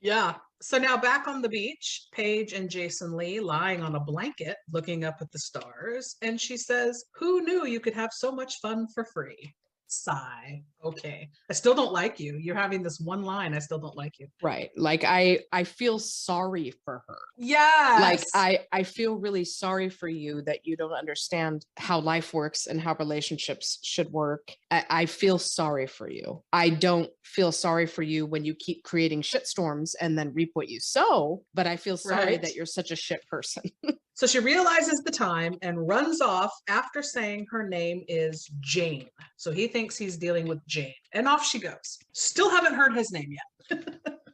Yeah. So now back on the beach, Paige and Jason Lee lying on a blanket looking up at the stars. And she says, who knew you could have so much fun for free? Sigh. Okay. I still don't like you. You're having this one line. I still don't like you. Right. Like I feel sorry for her. Yes. Like I feel really sorry for you that you don't understand how life works and how relationships should work. I feel sorry for you. I don't feel sorry for you when you keep creating shitstorms and then reap what you sow, but I feel sorry that you're such a shit person. So she realizes the time and runs off after saying her name is Jane. So he thinks he's dealing with Jane, and off she goes. Still haven't heard his name yet.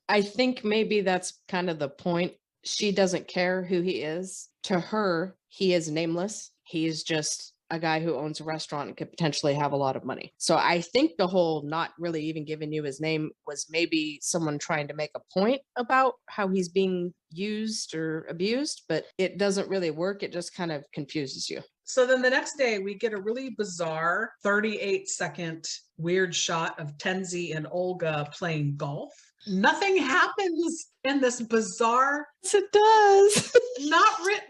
I think maybe that's kind of the point. She doesn't care who he is. To her, he is nameless. He's just a guy who owns a restaurant and could potentially have a lot of money. So I think the whole not really even giving you his name was maybe someone trying to make a point about how he's being used or abused, but it doesn't really work. It just kind of confuses you. So then the next day, we get a really bizarre 38-second weird shot of Tenzi and Olga playing golf. Nothing happens in this bizarre. Yes, it does.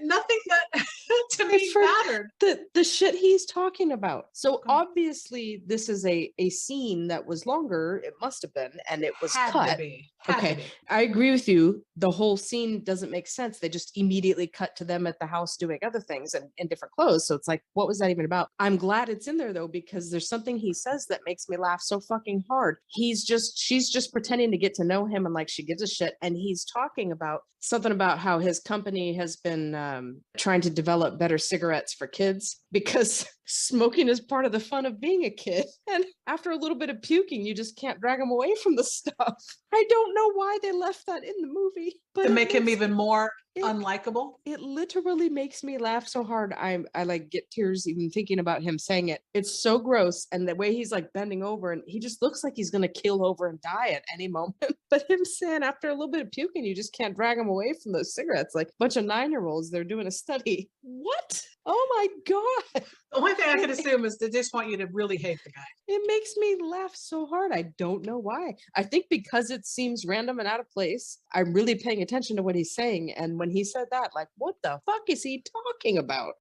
Nothing that to me mattered. The shit he's talking about. So obviously this is a scene that was longer. It must have been, and it was Had cut. to be. Had to Okay, be. I agree with you. The whole scene doesn't make sense. They just immediately cut to them at the house doing other things and in different clothes. So it's like, what was that even about? I'm glad it's in there though, because there's something he says that makes me laugh so fucking hard. She's just pretending to get to know him and like she gives a shit. And he's talking about something about how his company has been trying to develop better cigarettes for kids because smoking is part of the fun of being a kid. And after a little bit of puking, you just can't drag them away from the stuff. I don't know why they left that in the movie. But To make him even more unlikable. It literally makes me laugh so hard. I like get tears even thinking about him saying it. It's so gross. And the way he's like bending over and he just looks like he's going to keel over and die at any moment. But him saying after a little bit of puking, you just can't drag him away from those cigarettes. Like a bunch of 9-year-olds, they're doing a study. What? Oh my God. The only thing I can assume is they just want you to really hate the guy. It makes me laugh so hard. I don't know why. I think because it seems random and out of place, I'm really paying attention to what he's saying. And when he said that, like, what the fuck is he talking about?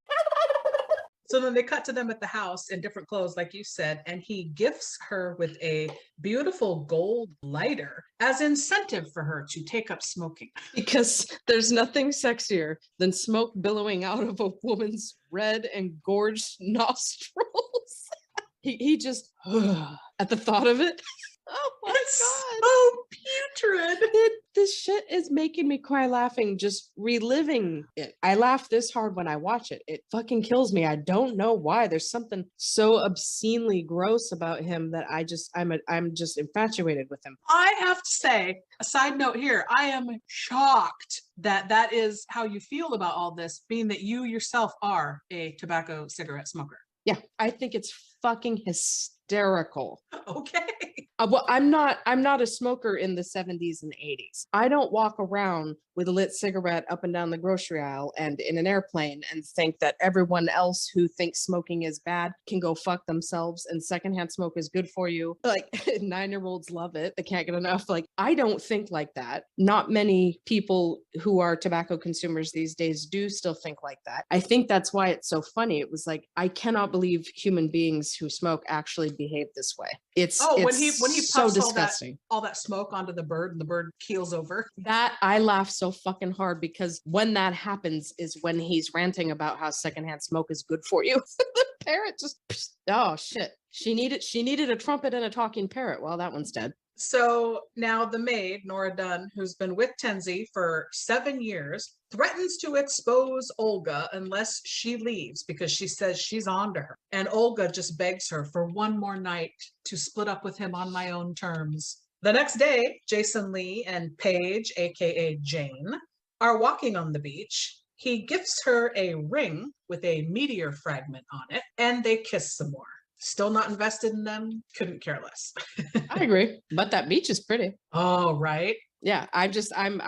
So then they cut to them at the house in different clothes, like you said, and he gifts her with a beautiful gold lighter as incentive for her to take up smoking. Because there's nothing sexier than smoke billowing out of a woman's red and gorged nostrils. he just, at the thought of it. Oh my God. So putrid. This shit is making me cry laughing, just reliving it. I laugh this hard when I watch it. It fucking kills me. I don't know why. There's something so obscenely gross about him that I'm just infatuated with him. I have to say, a side note here, I am shocked that that is how you feel about all this, being that you yourself are a tobacco cigarette smoker. Yeah, I think it's fucking hysterical. Okay. Well, I'm not a smoker in the 70s and 80s. I don't walk around with a lit cigarette up and down the grocery aisle and in an airplane and think that everyone else who thinks smoking is bad can go fuck themselves and secondhand smoke is good for you. Like 9-year-olds love it. They can't get enough. Like, I don't think like that. Not many people who are tobacco consumers these days do still think like that. I think that's why it's so funny. It was like, I cannot believe human beings who smoke actually behave this way. It's when he so puffs disgusting. all that smoke onto the bird and the bird keels over. That I laugh so fucking hard because when that happens is when he's ranting about how secondhand smoke is good for you. The parrot just, oh shit. She needed a trumpet and a talking parrot. Well, that one's dead. So now the maid, Nora Dunn, who's been with Tenzi for 7 years, threatens to expose Olga unless she leaves because she says she's on to her. And Olga just begs her for one more night to split up with him on my own terms. The next day, Jason Lee and Paige, aka Jane, are walking on the beach. He gifts her a ring with a meteor fragment on it, and they kiss some more. Still not invested in them, couldn't care less. I agree. But that beach is pretty. Oh, right. Yeah, I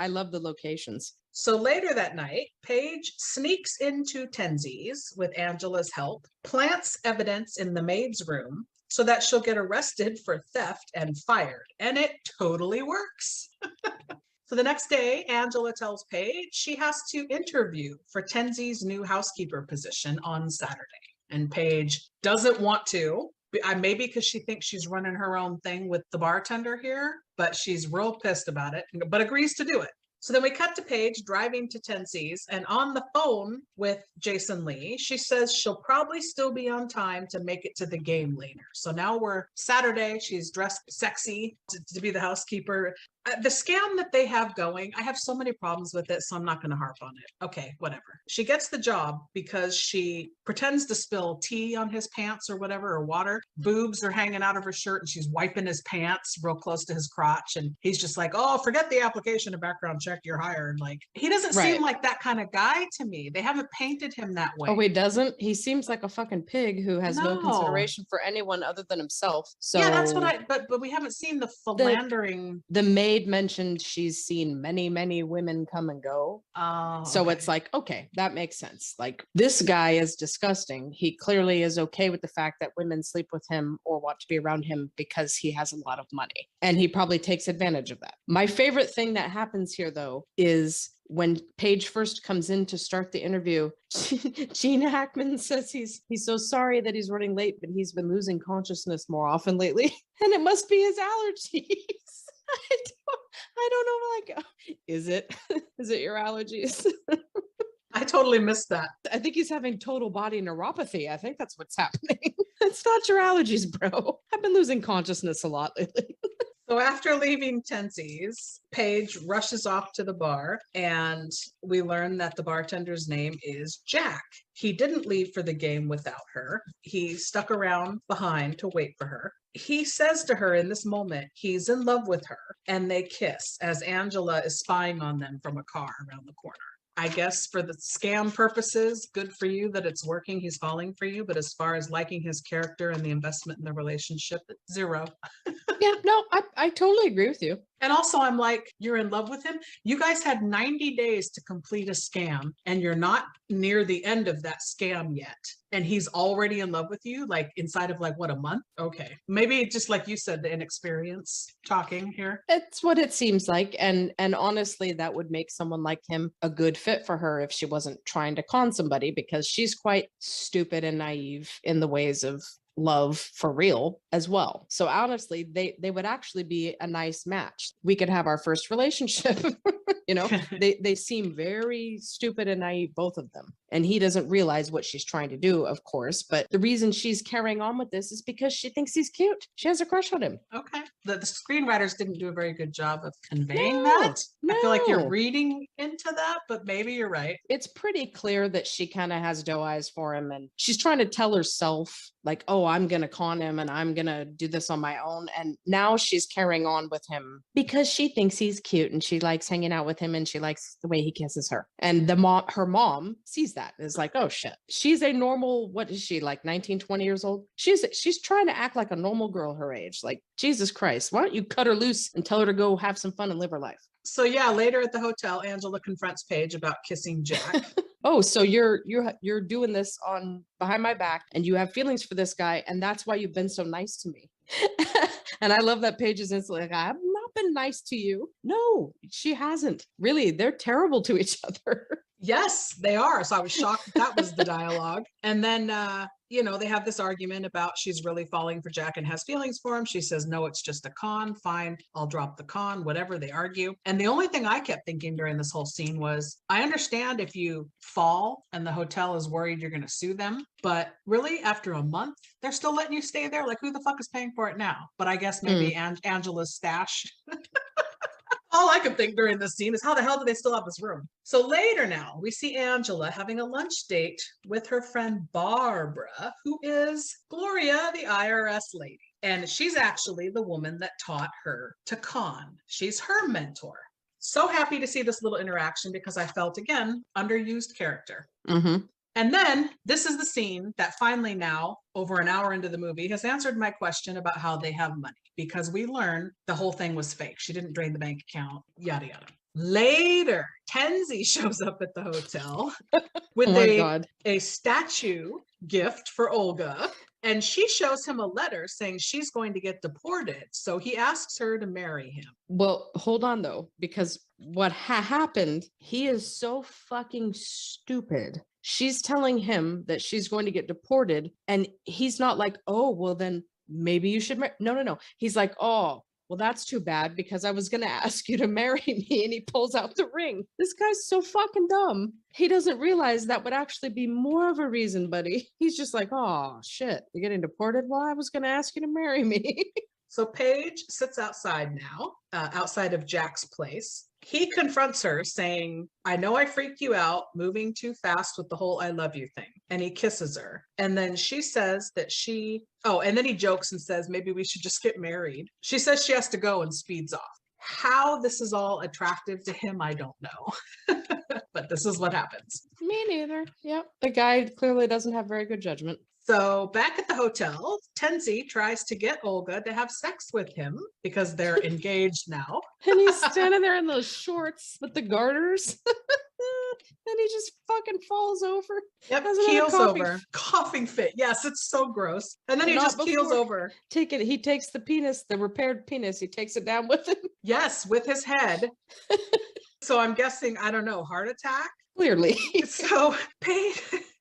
love the locations. So later that night, Paige sneaks into Tenzi's with Angela's help, plants evidence in the maid's room so that she'll get arrested for theft and fired. And it totally works. So the next day, Angela tells Paige she has to interview for Tenzi's new housekeeper position on Saturday. And Paige doesn't want to, maybe because she thinks she's running her own thing with the bartender here, but she's real pissed about it, but agrees to do it. So then we cut to Paige driving to Tenzi's and on the phone with Jason Lee, she says she'll probably still be on time to make it to the game later. So now we're Saturday, she's dressed sexy to be the housekeeper. The scam that they have going, I have so many problems with it, so I'm not going to harp on it. Okay, whatever. She gets the job because she pretends to spill tea on his pants or whatever, or water. Boobs are hanging out of her shirt and she's wiping his pants real close to his crotch. And he's just like, oh, forget the application, a background check, you're hired. Like, he doesn't seem like that kind of guy to me. They haven't painted him that way. Oh, he doesn't? He seems like a fucking pig who has no consideration for anyone other than himself. So yeah, that's what but we haven't seen the philandering. The maid maid mentioned she's seen many, many women come and go. Oh, So okay. it's like, okay, that makes sense. Like, this guy is disgusting. He clearly is okay with the fact that women sleep with him or want to be around him because he has a lot of money. And he probably takes advantage of that. My favorite thing that happens here, though, is when Paige first comes in to start the interview, Gene Hackman says he's so sorry that he's running late, but he's been losing consciousness more often lately. And it must be his allergies. I don't know, like, is it your allergies? I totally missed that. I think he's having total body neuropathy. I think that's what's happening. It's not your allergies, bro. I've been losing consciousness a lot lately. So after leaving Tensi's, Paige rushes off to the bar, and we learn that the bartender's name is Jack. He didn't leave for the game without her. He stuck around behind to wait for her. He says to her in this moment, he's in love with her, and they kiss as Angela is spying on them from a car around the corner. I guess for the scam purposes, good for you that it's working. He's falling for you. But as far as liking his character and the investment in the relationship, zero. Yeah, no, I totally agree with you. And also, I'm like, you're in love with him. You guys had 90 days to complete a scam, and you're not near the end of that scam yet. And he's already in love with you, like inside of like, what, a month? Okay. Maybe just like you said, the inexperience talking here. It's what it seems like. And honestly, that would make someone like him a good fit for her if she wasn't trying to con somebody, because she's quite stupid and naive in the ways of love for real as well. So honestly, they would actually be a nice match. We could have our first relationship. You know, they seem very stupid and naive, both of them. And he doesn't realize what she's trying to do, of course. But the reason she's carrying on with this is because she thinks he's cute. She has a crush on him. Okay. The screenwriters didn't do a very good job of conveying that. I feel like you're reading into that, but maybe you're right. It's pretty clear that she kind of has doe eyes for him. And she's trying to tell herself, like, oh, I'm going to con him and I'm going to do this on my own. And now she's carrying on with him because she thinks he's cute and she likes hanging out with him and she likes the way he kisses her. And her mom sees that and is like, oh shit. She's a normal, what is she, like 19, 20 years old? She's trying to act like a normal girl her age. Like, Jesus Christ, why don't you cut her loose and tell her to go have some fun and live her life? So yeah, later at the hotel, Angela confronts Paige about kissing Jack. Oh, so you're doing this on behind my back and you have feelings for this guy, and that's why you've been so nice to me. And I love that Paige is instantly like, I've not been nice to you. No, she hasn't. Really, they're terrible to each other. Yes, they are. So I was shocked that was the dialogue. And then, they have this argument about she's really falling for Jack and has feelings for him. She says, no, it's just a con. Fine, I'll drop the con, whatever. They argue. And the only thing I kept thinking during this whole scene was, I understand if you fall and the hotel is worried you're going to sue them. But really, after a month, they're still letting you stay there. Like, who the fuck is paying for it now? But I guess maybe Angela's stash. All I could think during this scene is, how the hell do they still have this room? So later now, we see Angela having a lunch date with her friend Barbara, who is Gloria, the IRS lady. And she's actually the woman that taught her to con. She's her mentor. So happy to see this little interaction because I felt, again, underused character. Mm-hmm. And then this is the scene that finally now, over an hour into the movie, has answered my question about how they have money, because we learn the whole thing was fake. She didn't drain the bank account, yada, yada. Later, Tensi shows up at the hotel with a statue gift for Olga. And she shows him a letter saying she's going to get deported. So he asks her to marry him. Well, hold on, though, because what happened, he is so fucking stupid. She's telling him that she's going to get deported. And he's not like, oh, well, then maybe you should marry. No. He's like, oh, well, that's too bad because I was going to ask you to marry me. And he pulls out the ring. This guy's so fucking dumb. He doesn't realize that would actually be more of a reason, buddy. He's just like, oh, shit, you're getting deported? Well, I was going to ask you to marry me. So Paige sits outside now, outside of Jack's place. He confronts her saying, I know I freaked you out moving too fast with the whole I love you thing. And he kisses her. And then she says that and then he jokes and says, maybe we should just get married. She says she has to go and speeds off. How this is all attractive to him, I don't know. But this is what happens. Me neither. Yep. The guy clearly doesn't have very good judgment. So back at the hotel, Tensi tries to get Olga to have sex with him because they're engaged now. And he's standing there in those shorts with the garters. And he just fucking falls over. Yep, Has another keels coughing over. Coughing fit. Yes, it's so gross. And then he Not just keels before. over. He takes the penis, the repaired penis, he takes it down with him. Yes, with his head. So I'm guessing, I don't know, heart attack? Clearly. So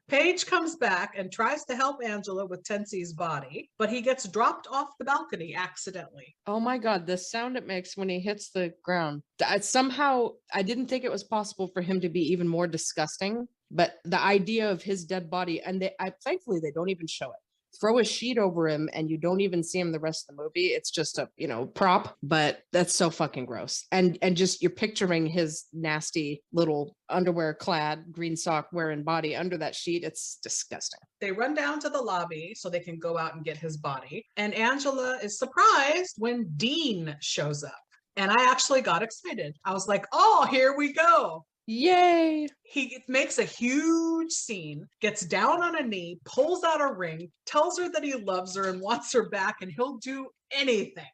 Paige comes back and tries to help Angela with Tensi's body, but he gets dropped off the balcony accidentally. Oh my God, the sound it makes when he hits the ground. Somehow, I didn't think it was possible for him to be even more disgusting, but the idea of his dead body, and thankfully they don't even show it. Throw a sheet over him and you don't even see him the rest of the movie. It's just a, prop, but that's so fucking gross. And just you're picturing his nasty little underwear clad green sock wearing body under that sheet. It's disgusting. They run down to the lobby so they can go out and get his body. And Angela is surprised when Dean shows up. And I actually got excited. I was like, oh, here we go. Yay. He makes a huge scene, gets down on a knee, pulls out a ring, tells her that he loves her and wants her back, and he'll do anything.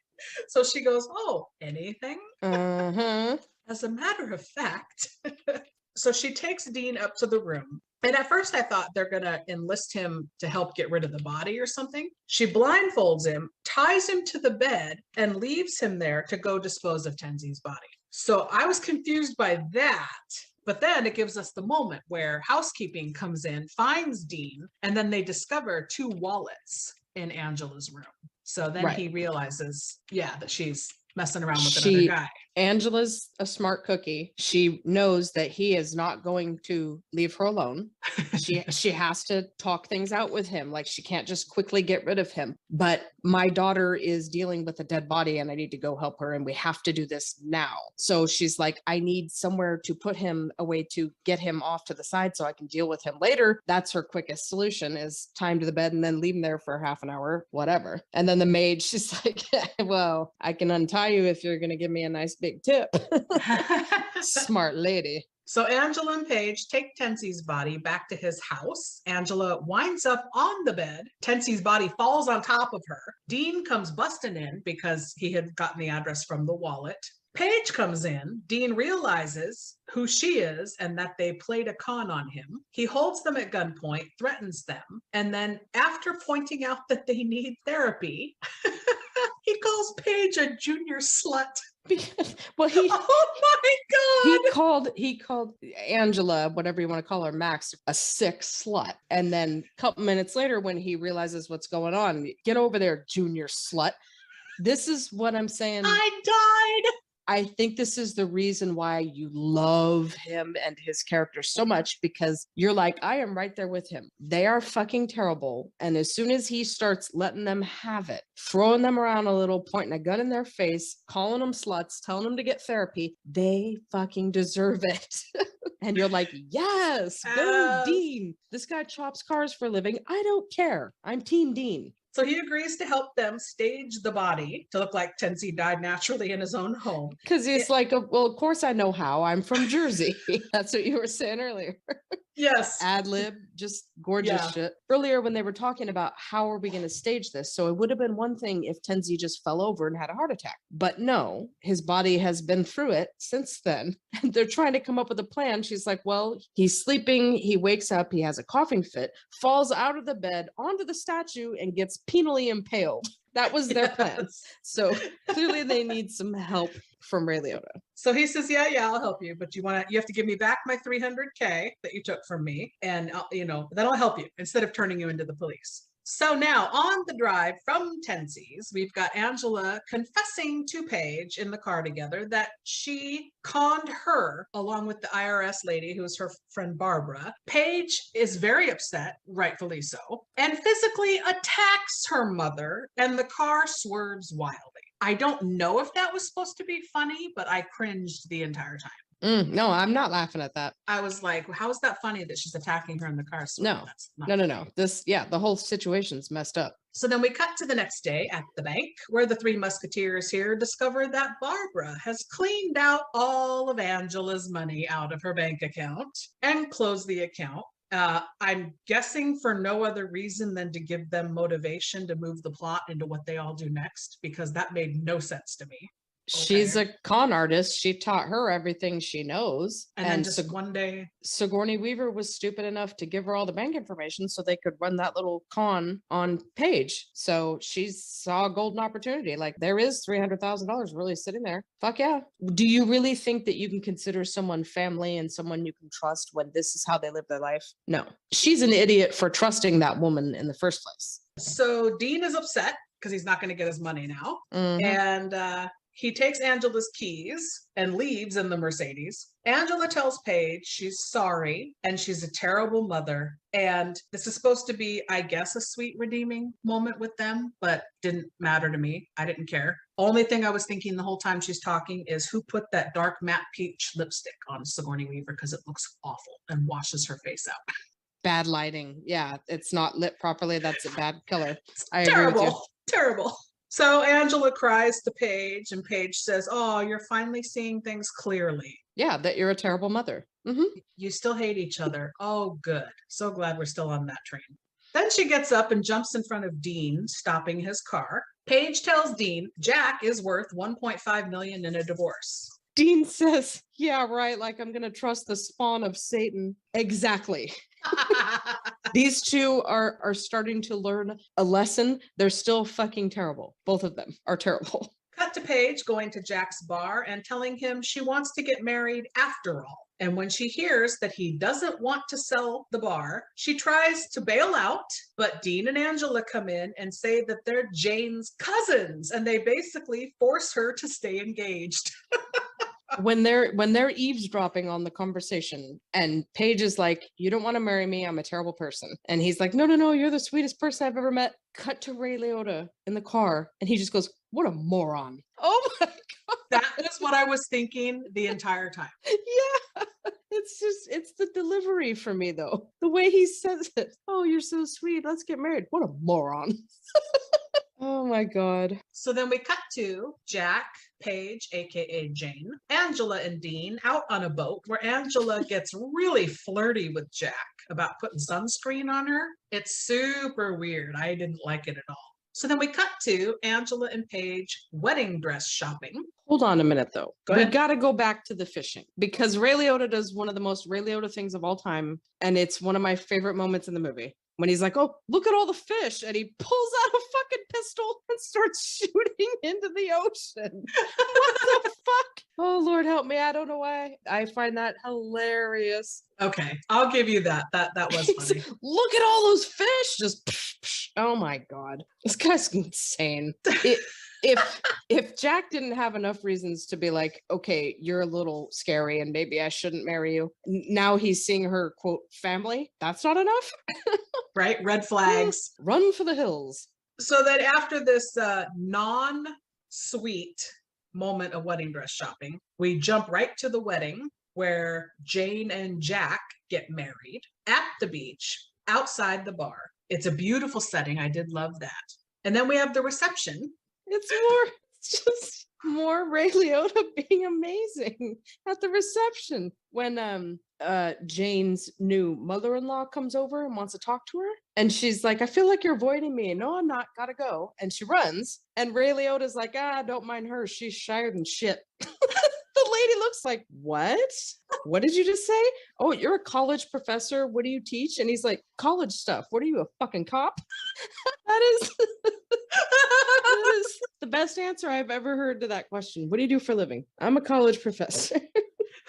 So she goes, oh, anything? As a matter of fact. So she takes Dean up to the room. And at first I thought they're going to enlist him to help get rid of the body or something. She blindfolds him, ties him to the bed, and leaves him there to go dispose of Tensi's body. So I was confused by that. But then it gives us the moment where housekeeping comes in, finds Dean, and then they discover 2 wallets in Angela's room. So then he realizes, that she's messing around with another guy. Angela's a smart cookie. She knows that he is not going to leave her alone. She has to talk things out with him. Like, she can't just quickly get rid of him. But my daughter is dealing with a dead body and I need to go help her, and we have to do this now. So she's like, I need somewhere to put him, a way to get him off to the side so I can deal with him later. That's her quickest solution, is time to the bed and then leave him there for half an hour, whatever. And then the maid, she's like, well, I can untie you if you're going to give me a nice big tip. Smart lady. So Angela and Paige take Tensi's body back to his house. Angela winds up on the bed. Tensi's body falls on top of her. Dean comes busting in because he had gotten the address from the wallet. Paige comes in. Dean realizes who she is and that they played a con on him. He holds them at gunpoint, threatens them, and then after pointing out that they need therapy, he calls Paige a junior slut. Well, oh my God. He called Angela, whatever you want to call her, Max, a sick slut. And then a couple minutes later, when he realizes what's going on, get over there, junior slut. This is what I'm saying. I died. I think this is the reason why you love him and his character so much, because you're like, I am right there with him. They are fucking terrible. And as soon as he starts letting them have it, throwing them around a little, pointing a gun in their face, calling them sluts, telling them to get therapy, they fucking deserve it. And you're like, yes, go Dean. This guy chops cars for a living. I don't care. I'm Team Dean. So he agrees to help them stage the body to look like Tensi died naturally in his own home. Because he's like, well, of course I know how. I'm from Jersey. That's what you were saying earlier. Yes. Ad lib, just gorgeous shit. Earlier when they were talking about how are we going to stage this? So it would have been one thing if Tensi just fell over and had a heart attack. But no, his body has been through it since then. And they're trying to come up with a plan. She's like, well, he's sleeping. He wakes up. He has a coughing fit, falls out of the bed onto the statue and gets penally impaled. That was their plan. So clearly they need some help from Ray Liotta. So he says, yeah, I'll help you, but you have to give me back my $300K that you took from me. And that'll help you instead of turning you into the police. So now on the drive from Tensi's, we've got Angela confessing to Paige in the car together that she conned her along with the IRS lady who is her friend Barbara. Paige is very upset, rightfully so, and physically attacks her mother, and the car swerves wildly. I don't know if that was supposed to be funny, but I cringed the entire time. No, I'm not laughing at that. I was like, how is that funny that she's attacking her in the car? No. The whole situation's messed up. So then we cut to the next day at the bank, where the 3 musketeers here discover that Barbara has cleaned out all of Angela's money out of her bank account and closed the account. I'm guessing for no other reason than to give them motivation to move the plot into what they all do next, because that made no sense to me. She's a con artist. She taught her everything she knows. And then just one day. Sigourney Weaver was stupid enough to give her all the bank information so they could run that little con on Paige. So she saw a golden opportunity. Like, there is $300,000 really sitting there. Fuck yeah. Do you really think that you can consider someone family and someone you can trust when this is how they live their life? No. She's an idiot for trusting that woman in the first place. So Dean is upset because he's not going to get his money now. Mhm. And he takes Angela's keys and leaves in the Mercedes. Angela tells Paige she's sorry and she's a terrible mother. And this is supposed to be, I guess, a sweet redeeming moment with them, but didn't matter to me. I didn't care. Only thing I was thinking the whole time she's talking is who put that dark matte peach lipstick on Sigourney Weaver, because it looks awful and washes her face out. Bad lighting. Yeah, it's not lit properly. That's a bad killer. I Terrible, agree with you. terrible. So Angela cries to Paige, and Paige says, "Oh, you're finally seeing things clearly. Yeah, that you're a terrible mother. Mm-hmm. You still hate each other. Oh, good. So glad we're still on that train." Then she gets up and jumps in front of Dean, stopping his car. Paige tells Dean Jack is worth $1.5 million in a divorce. Dean says, yeah, right, like I'm going to trust the spawn of Satan. Exactly. These two are starting to learn a lesson. They're still fucking terrible. Both of them are terrible. Cut to Paige going to Jack's bar and telling him she wants to get married after all. And when she hears that he doesn't want to sell the bar, she tries to bail out, but Dean and Angela come in and say that they're Jane's cousins, and they basically force her to stay engaged. When they're eavesdropping on the conversation and Paige is like, you don't want to marry me, I'm a terrible person. And he's like, no, you're the sweetest person I've ever met. Cut to Ray Liotta in the car and he just goes, what a moron. Oh my God. That is what I was thinking the entire time. Yeah. It's the delivery for me though. The way he says it. Oh, you're so sweet. Let's get married. What a moron. Oh my God. So then we cut to Jack, Paige, aka Jane, Angela, and Dean out on a boat where Angela gets really flirty with Jack about putting sunscreen on her. It's super weird. I didn't like it at all. So then we cut to Angela and Paige wedding dress shopping. Hold on a minute though. Go We ahead. got to go back to the fishing because Ray Liotta does one of the most Ray Liotta things of all time. And it's one of my favorite moments in the movie. When he's like, oh, look at all the fish. And he pulls out a fucking pistol and starts shooting into the ocean. What the fuck? Oh, Lord help me. I don't know why. I find that hilarious. Okay, I'll give you that. That was funny. Look at all those fish. Just, psh, psh. Oh my God. This guy's insane. If Jack didn't have enough reasons to be like, okay, you're a little scary and maybe I shouldn't marry you. Now he's seeing her, quote, family. That's not enough. Right? Red flags. Run for the hills. So then after this non-sweet moment of wedding dress shopping, we jump right to the wedding where Jane and Jack get married at the beach outside the bar. It's a beautiful setting. I did love that. And then we have the reception. It's just more Ray Liotta being amazing at the reception when Jane's new mother-in-law comes over and wants to talk to her and she's like, I feel like you're avoiding me. No, I'm not, gotta go. And she runs and Ray Liotta's like, don't mind her, she's shyer than shit. The lady looks like, what did you just say? Oh, you're a college professor, what do you teach? And he's like, college stuff. What are you, a fucking cop? That is the best answer I've ever heard to that question. What do you do for a living? I'm a college professor.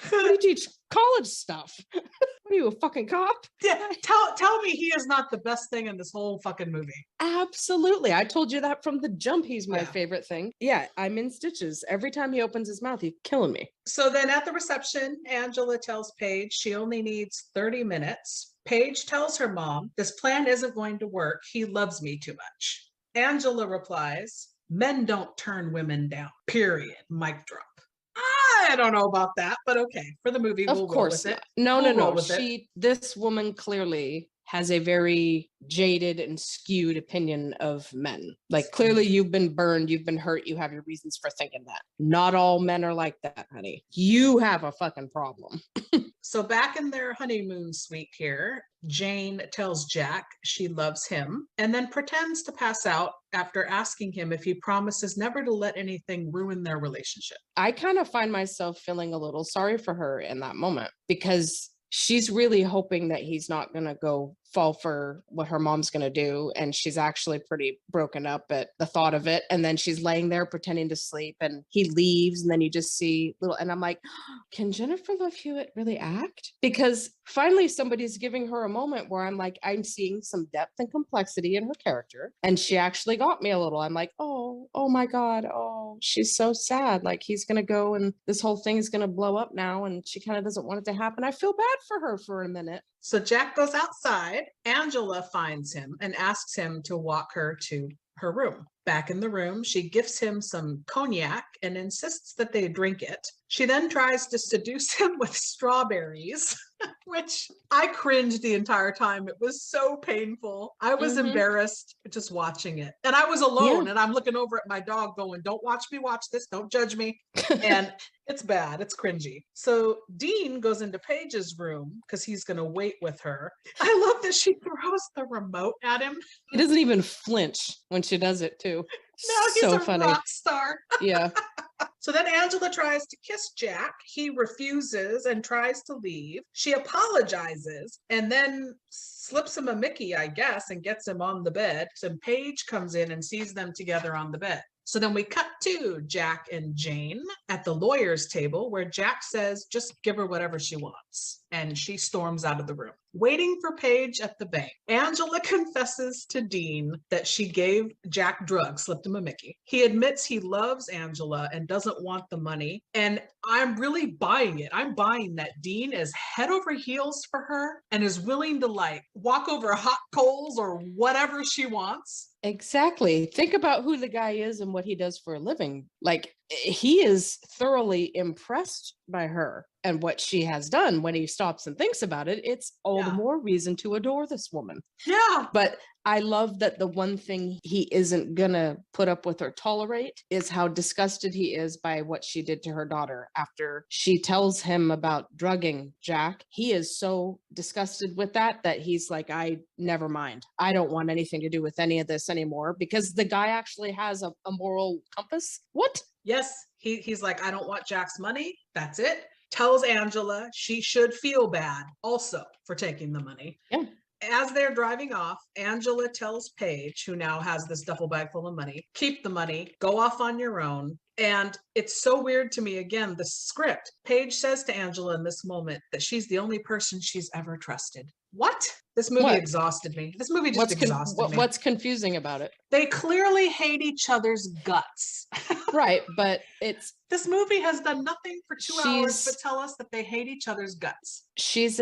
What do you teach? College stuff. What are you, a fucking cop? Yeah, tell me he is not the best thing in this whole fucking movie. Absolutely. I told you that from the jump. He's my Yeah. favorite thing. Yeah, I'm in stitches. Every time he opens his mouth, he's killing me. So then at the reception, Angela tells Paige she only needs 30 minutes. Paige tells her mom, this plan isn't going to work. He loves me too much. Angela replies, men don't turn women down, period. Mic drop. I don't know about that, but okay. For the movie, Of we'll roll course with it. not. No, We'll roll no. with it. This woman clearly has a very jaded and skewed opinion of men. Like, clearly you've been burned, you've been hurt, you have your reasons for thinking that. Not all men are like that, honey. You have a fucking problem. So back in their honeymoon suite here, Jane tells Jack she loves him and then pretends to pass out after asking him if he promises never to let anything ruin their relationship. I kind of find myself feeling a little sorry for her in that moment, because she's really hoping that he's not going to go fall for what her mom's going to do. And she's actually pretty broken up at the thought of it. And then she's laying there pretending to sleep and he leaves. And then you just see little, and I'm like, can Jennifer Love Hewitt really act? Because finally somebody's giving her a moment where I'm like, I'm seeing some depth and complexity in her character. And she actually got me a little. I'm like, oh my God. Oh, she's so sad. Like, he's going to go and this whole thing is going to blow up now. And she kind of doesn't want it to happen. I feel bad for her for a minute. So Jack goes outside. Angela finds him and asks him to walk her to her room. Back in the room, she gifts him some cognac and insists that they drink it. She then tries to seduce him with strawberries, which I cringed the entire time. It was so painful. I was embarrassed just watching it. And I was alone and I'm looking over at my dog going, don't watch me watch this. Don't judge me. And it's bad. It's cringy. So Dean goes into Paige's room because he's going to wait with her. I love that she throws the remote at him. He doesn't even flinch when she does it too. No, he's so a funny. rock star. Yeah. So then Angela tries to kiss Jack. He refuses and tries to leave. She apologizes and then slips him a Mickey, I guess, and gets him on the bed. So Paige comes in and sees them together on the bed. So then we cut to Jack and Jane at the lawyer's table where Jack says, just give her whatever she wants. And she storms out of the room. Waiting for Paige at the bank, Angela confesses to Dean that she gave Jack drugs, slipped him a Mickey. He admits he loves Angela and doesn't want the money. And I'm really buying it. I'm buying that Dean is head over heels for her and is willing to like walk over hot coals or whatever she wants. Exactly. Think about who the guy is and what he does for a living. Like, he is thoroughly impressed by her and what she has done. When he stops and thinks about it, it's all the more reason to adore this woman. Yeah. But I love that the one thing he isn't gonna put up with or tolerate is how disgusted he is by what she did to her daughter after she tells him about drugging Jack. He is so disgusted with that he's like, I never mind. I don't want anything to do with any of this anymore, because the guy actually has a moral compass. What? Yes. He's like, I don't want Jack's money. That's it. Tells Angela she should feel bad also for taking the money. Yeah. As they're driving off, Angela tells Paige, who now has this duffel bag full of money, keep the money, go off on your own. And it's so weird to me, again, the script. Paige says to Angela in this moment that she's the only person she's ever trusted. What? This movie exhausted me. This movie just exhausted me. What's confusing about it? They clearly hate each other's guts. Right, but this movie has done nothing for 2 hours but tell us that they hate each other's guts. She is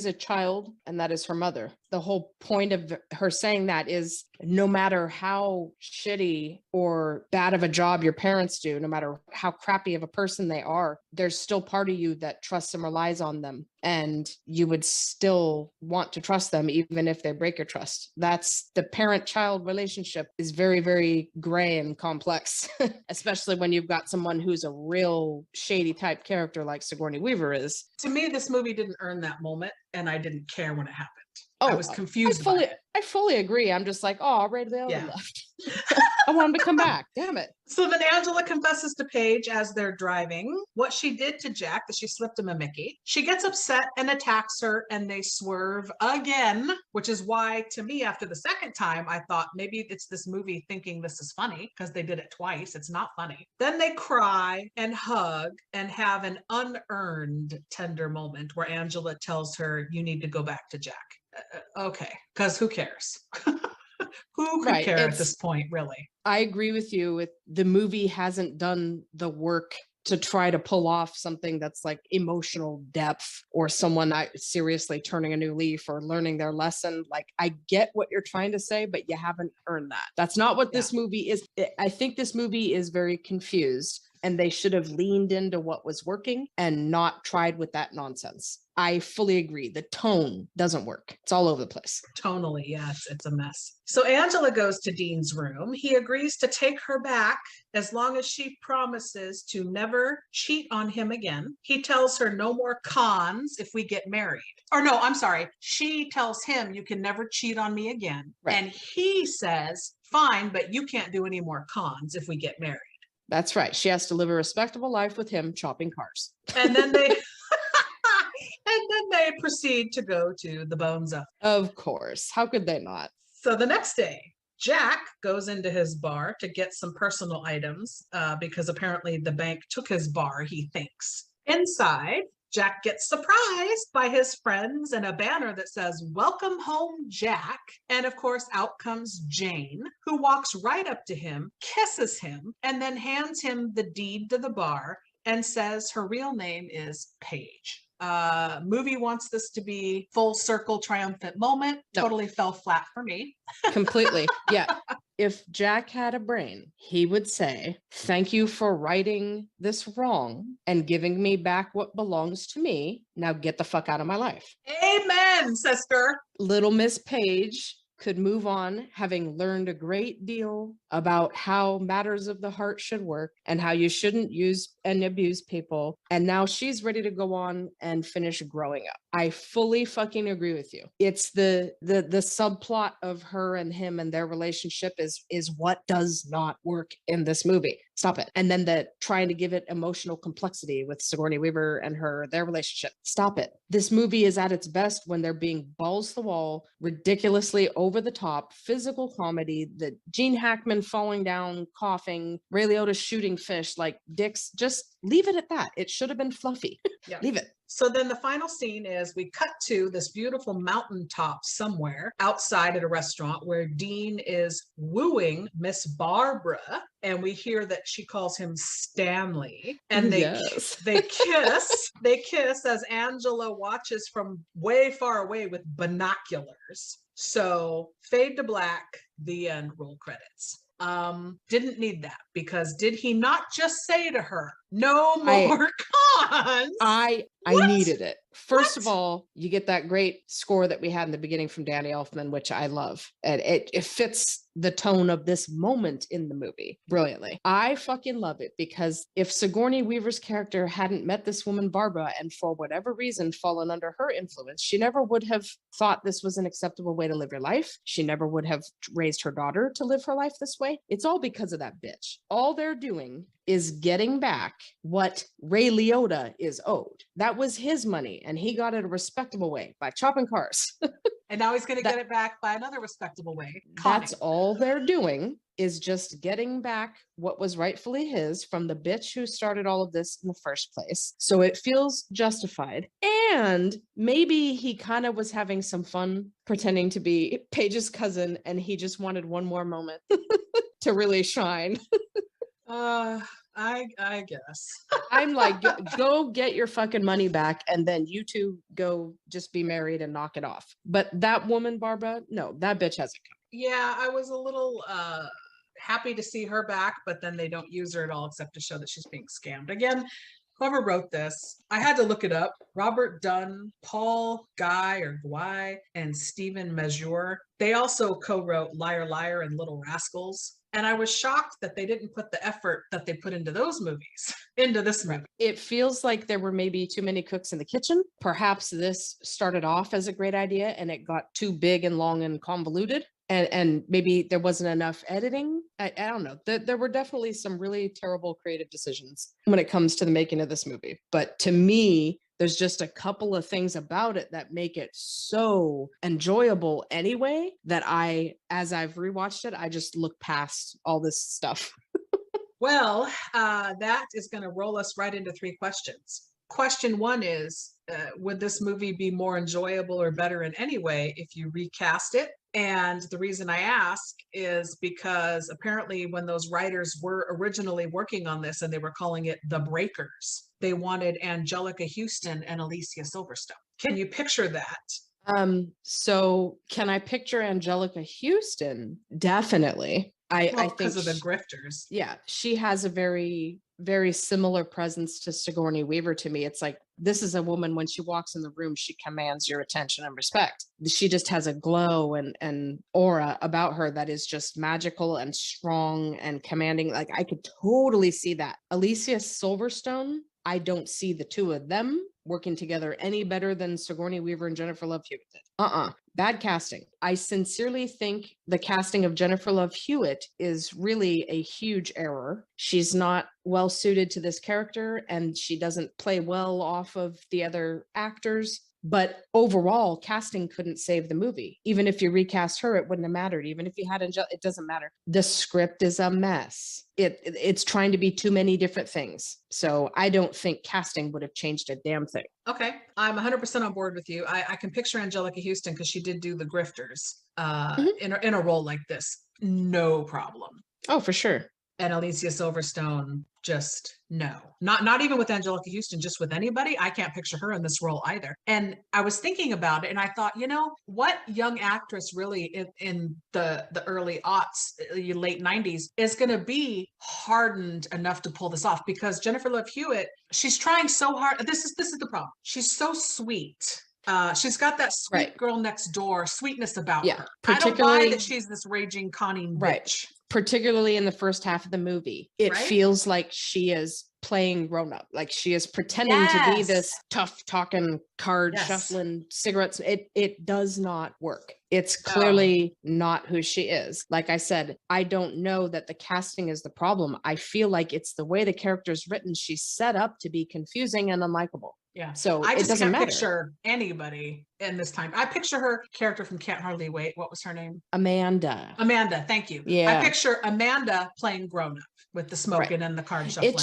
a child, and that is her mother. The whole point of her saying that is, no matter how shitty or bad of a job your parents do, no matter how crappy of a person they are, there's still part of you that trusts and relies on them. And you would still want to trust them even if they break your trust. That's the parent-child relationship is very, very gray and complex, especially when you've got someone who's a real shady type character like Sigourney Weaver is. To me, this movie didn't earn that moment, and I didn't care when it happened. Oh, I was confused by it. I fully agree. I'm just like, oh, Ray Liotta left. I want him to come back. Damn it. So then Angela confesses to Paige as they're driving what she did to Jack, that she slipped him a Mickey. She gets upset and attacks her, and they swerve again, which is why, to me, after the second time, I thought maybe it's this movie thinking this is funny because they did it twice. It's not funny. Then they cry and hug and have an unearned tender moment where Angela tells her, you need to go back to Jack. Okay, because who cares? Who could care at this point, really? I agree with you. The movie hasn't done the work to try to pull off something that's like emotional depth or someone seriously turning a new leaf or learning their lesson. Like, I get what you're trying to say, but you haven't earned that. That's not what this movie is. I think this movie is very confused, and they should have leaned into what was working and not tried with that nonsense. I fully agree. The tone doesn't work. It's all over the place. Tonally, yes, it's a mess. So Angela goes to Dean's room. He agrees to take her back as long as she promises to never cheat on him again. He tells her no more cons if we get married. Or no, I'm sorry. She tells him you can never cheat on me again. Right. And he says, fine, but you can't do any more cons if we get married. That's right. She has to live a respectable life with him chopping cars. And then they proceed to go to the Bones Up. Of course. How could they not? So the next day, Jack goes into his bar to get some personal items because apparently the bank took his bar, he thinks. Inside, Jack gets surprised by his friends and a banner that says, "Welcome home, Jack." And of course, out comes Jane, who walks right up to him, kisses him, and then hands him the deed to the bar and says her real name is Paige. Movie wants this to be full circle triumphant moment. No. Totally fell flat for me. Completely. Yeah. If Jack had a brain, he would say, thank you for righting this wrong and giving me back what belongs to me. Now get the fuck out of my life. Amen, sister. Little Miss Page could move on, having learned a great deal about how matters of the heart should work and how you shouldn't use and abuse people. And now she's ready to go on and finish growing up. I fully fucking agree with you. It's the subplot of her and him and their relationship is what does not work in this movie. Stop it. And then the trying to give it emotional complexity with Sigourney Weaver and their relationship. Stop it. This movie is at its best when they're being balls to the wall, ridiculously over the top, physical comedy, the Gene Hackman falling down, coughing, Ray Liotta shooting fish like dicks. Just leave it at that. It should have been fluffy. Yeah. Leave it. So then the final scene is we cut to this beautiful mountaintop somewhere outside at a restaurant where Dean is wooing Miss Barbara. And we hear that she calls him Stanley. And they kiss as Angela watches from way far away with binoculars. So fade to black, the end, roll credits. Didn't need that because did he not just say to her, no more cons? I needed it. First of all, you get that great score that we had in the beginning from Danny Elfman, which I love. And it fits the tone of this moment in the movie brilliantly. I fucking love it because if Sigourney Weaver's character hadn't met this woman, Barbara, and for whatever reason fallen under her influence, she never would have thought this was an acceptable way to live your life. She never would have raised her daughter to live her life this way. It's all because of that bitch. All they're doing is getting back what Ray Liotta is owed. That was his money, and he got it a respectable way by chopping cars. And now he's going to get it back by another respectable way. That's all they're doing is just getting back what was rightfully his from the bitch who started all of this in the first place. So it feels justified. And maybe he kind of was having some fun pretending to be Paige's cousin, and he just wanted one more moment to really shine. I guess. I'm like, go get your fucking money back, and then you two go just be married and knock it off. But that woman, Barbara, no, that bitch hasn't come. Yeah, I was a little happy to see her back, but then they don't use her at all except to show that she's being scammed. Again, whoever wrote this, I had to look it up. Robert Dunn, Paul Guy, and Stephen Mazur. They also co-wrote Liar Liar and Little Rascals. And I was shocked that they didn't put the effort that they put into those movies into this movie. It feels like there were maybe too many cooks in the kitchen. Perhaps this started off as a great idea and it got too big and long and convoluted. And maybe there wasn't enough editing. I don't know. There were definitely some really terrible creative decisions when it comes to the making of this movie. But to me, there's just a couple of things about it that make it so enjoyable anyway, that as I've rewatched it, I just look past all this stuff. Well, that is going to roll us right into 3 questions. Question 1 is, would this movie be more enjoyable or better in any way if you recast it? And the reason I ask is because apparently when those writers were originally working on this and they were calling it The Breakers, they wanted Angelica Houston and Alicia Silverstone. Can you picture that? So can I picture Angelica Houston? Definitely. I think because of the grifters. Yeah, she has a very, very similar presence to Sigourney Weaver to me. It's like this is a woman, when she walks in the room, she commands your attention and respect. She just has a glow and aura about her that is just magical and strong and commanding. Like, I could totally see that. Alicia Silverstone, I don't see the two of them working together any better than Sigourney Weaver and Jennifer Love Hewitt did. Bad casting. I sincerely think the casting of Jennifer Love Hewitt is really a huge error. She's not well suited to this character, and she doesn't play well off of the other actors. But overall, casting couldn't save the movie. Even if you recast her, it wouldn't have mattered. Even if you had it doesn't matter. The script is a mess. It's trying to be too many different things. So I don't think casting would have changed a damn thing. Okay, I'm 100% on board with you. I can picture Angelica Houston because she did do The Grifters in a role like this. No problem. Oh, for sure. And Alicia Silverstone, just no. Not even with Angelica Houston, just with anybody. I can't picture her in this role either. And I was thinking about it, and I thought, what young actress really in the early aughts, late 90s, is going to be hardened enough to pull this off? Because Jennifer Love Hewitt, she's trying so hard. This is the problem. She's so sweet. She's got that sweet girl next door sweetness about her. I don't buy that she's this raging, conning bitch. Particularly in the first half of the movie, it feels like she is playing grown up, like she is pretending to be this tough talking, card shuffling, cigarettes. It does not work. It's clearly not who she is. Like I said, I don't know that the casting is the problem. I feel like it's the way the character is written. She's set up to be confusing and unlikable. Yeah. So I it just doesn't can't matter. picture anybody in this time. I picture her character from Can't Hardly Wait. What was her name? Amanda. Thank you. Yeah. I picture Amanda playing grown up with the smoking and the card shuffling.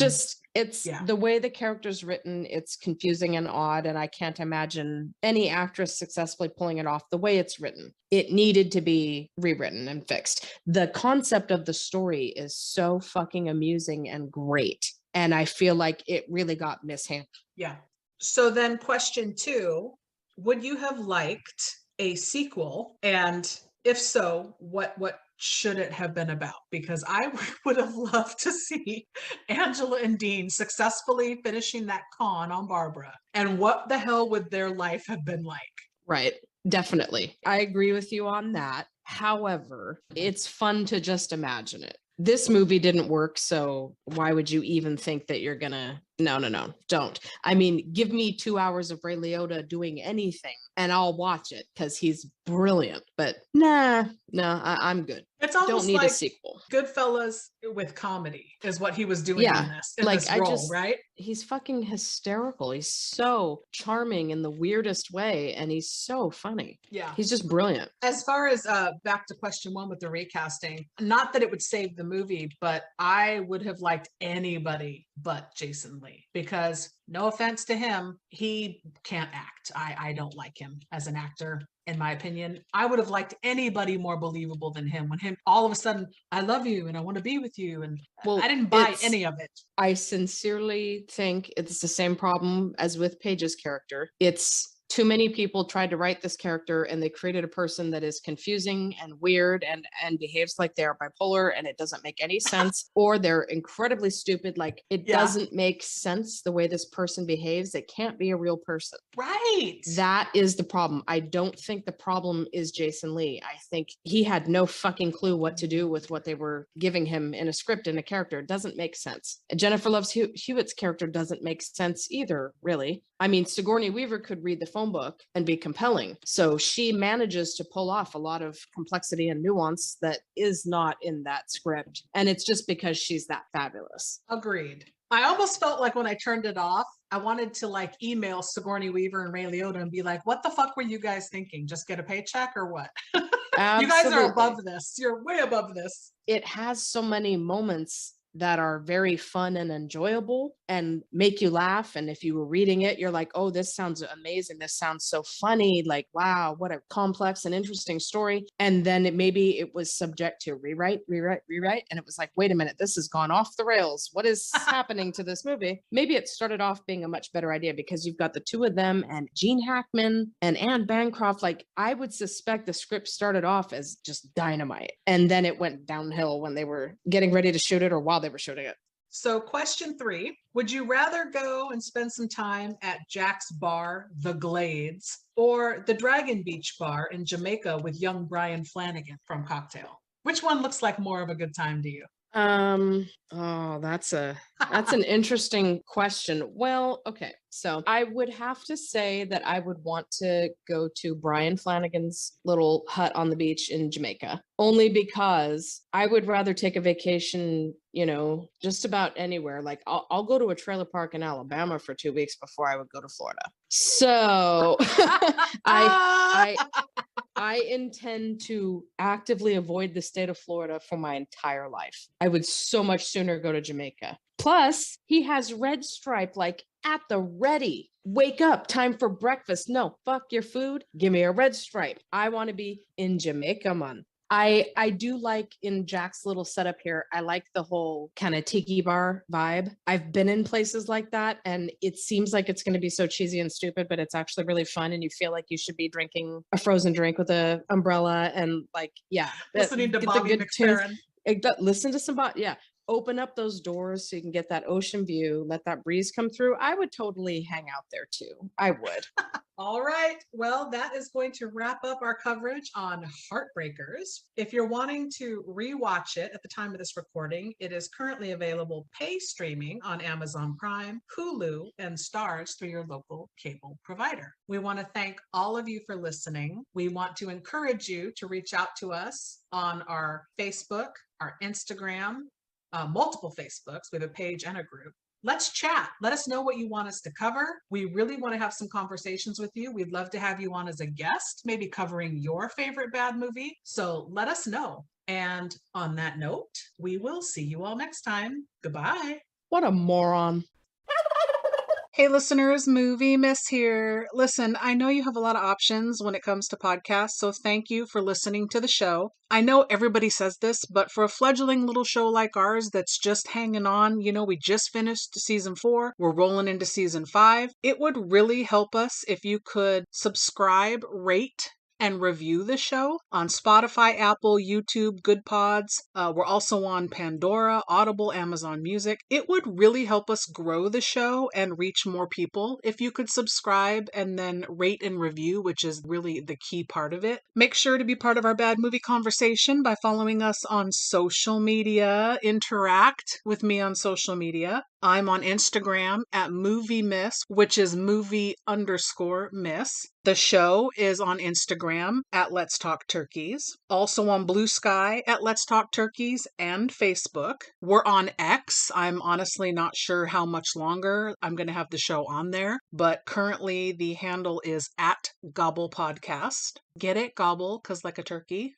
It's the way the character's written. It's confusing and odd. And I can't imagine any actress successfully pulling it off the way it's written. It needed to be rewritten and fixed. The concept of the story is so fucking amusing and great. And I feel like it really got mishandled. Yeah. So then question 2, would you have liked a sequel? And if so, what should it have been about? Because I would have loved to see Angela and Dean successfully finishing that con on Barbara. And what the hell would their life have been like? Right. Definitely. I agree with you on that. However, it's fun to just imagine it. This movie didn't work, so why would you even think that you're gonna... No, don't. I mean, give me 2 hours of Ray Liotta doing anything and I'll watch it because he's brilliant. But I'm good. It's almost don't need like a sequel. Goodfellas with comedy is what he was doing in this role, right? He's fucking hysterical. He's so charming in the weirdest way, and he's so funny. Yeah. He's just brilliant. As far as back to question 1 with the recasting, not that it would save the movie, but I would have liked anybody but Jason Lee, because no offense to him, he can't act. I don't like him as an actor. In my opinion, I would have liked anybody more believable than him. When him all of a sudden, I love you and I want to be with you, and I didn't buy any of it. I sincerely think it's the same problem as with Paige's character. It's too many people tried to write this character and they created a person that is confusing and weird and behaves like they are bipolar, and it doesn't make any sense, or they're incredibly stupid. Like, it doesn't make sense the way this person behaves. It can't be a real person. Right. That is the problem. I don't think the problem is Jason Lee. I think he had no fucking clue what to do with what they were giving him in a script and a character. It doesn't make sense. And Jennifer Love Hewitt's character doesn't make sense either, really. I mean, Sigourney Weaver could read the phone book and be compelling. So she manages to pull off a lot of complexity and nuance that is not in that script. And it's just because she's that fabulous. Agreed. I almost felt like when I turned it off, I wanted to email Sigourney Weaver and Ray Liotta and be like, what the fuck were you guys thinking? Just get a paycheck or what? You guys are above this. You're way above this. It has so many moments that are very fun and enjoyable and make you laugh. And if you were reading it, you're like, oh, this sounds amazing. This sounds so funny. Like, wow, what a complex and interesting story. And then maybe it was subject to rewrite. And it was like, wait a minute, this has gone off the rails. What is happening to this movie? Maybe it started off being a much better idea because you've got the two of them and Gene Hackman and Anne Bancroft. Like, I would suspect the script started off as just dynamite. And then it went downhill when they were getting ready to shoot it or while they were shooting it. So question 3, would you rather go and spend some time at Jack's bar, The Glades, or the Dragon Beach bar in Jamaica with young Brian Flanagan from Cocktail? Which one looks like more of a good time to you? Oh, that's an interesting question. Well, okay. So I would have to say that I would want to go to Brian Flanagan's little hut on the beach in Jamaica, only because I would rather take a vacation, just about anywhere. Like I'll go to a trailer park in Alabama for 2 weeks before I would go to Florida. So I intend to actively avoid the state of Florida for my entire life. I would so much sooner go to Jamaica. Plus, he has Red Stripe like at the ready. Wake up, time for breakfast. No, fuck your food. Give me a Red Stripe. I want to be in Jamaica, man. I do like in Jack's little setup here, I like the whole kind of tiki bar vibe. I've been in places like that and it seems like it's going to be so cheesy and stupid, but it's actually really fun and you feel like you should be drinking a frozen drink with an umbrella and listening to Bobby McFerrin. Listen to some open up those doors so you can get that ocean view, let that breeze come through. I would totally hang out there too. I would. All right. Well, that is going to wrap up our coverage on Heartbreakers. If you're wanting to rewatch it at the time of this recording, it is currently available pay streaming on Amazon Prime, Hulu, and Stars through your local cable provider. We want to thank all of you for listening. We want to encourage you to reach out to us on our Facebook, our Instagram, multiple Facebooks. We have a page and a group. Let's chat. Let us know what you want us to cover. We really want to have some conversations with you. We'd love to have you on as a guest, maybe covering your favorite bad movie. So let us know. And on that note, we will see you all next time. Goodbye. What a moron. Hey listeners, Movie Miss here. Listen, I know you have a lot of options when it comes to podcasts, so thank you for listening to the show. I know everybody says this, but for a fledgling little show like ours that's just hanging on, we just finished season 4, we're rolling into season 5, it would really help us if you could subscribe, rate, and review the show on Spotify, Apple, YouTube, Good Pods. We're also on Pandora, Audible, Amazon Music. It would really help us grow the show and reach more people if you could subscribe and then rate and review, which is really the key part of it. Make sure to be part of our bad movie conversation by following us on social media. Interact with me on social media. I'm on Instagram at Movie Miss, which is movie_miss. The show is on Instagram at Let's Talk Turkeys. Also on Blue Sky at Let's Talk Turkeys and Facebook. We're on X. I'm honestly not sure how much longer I'm going to have the show on there, but currently the handle is at Gobble Podcast. Get it? Gobble, 'cause like a turkey.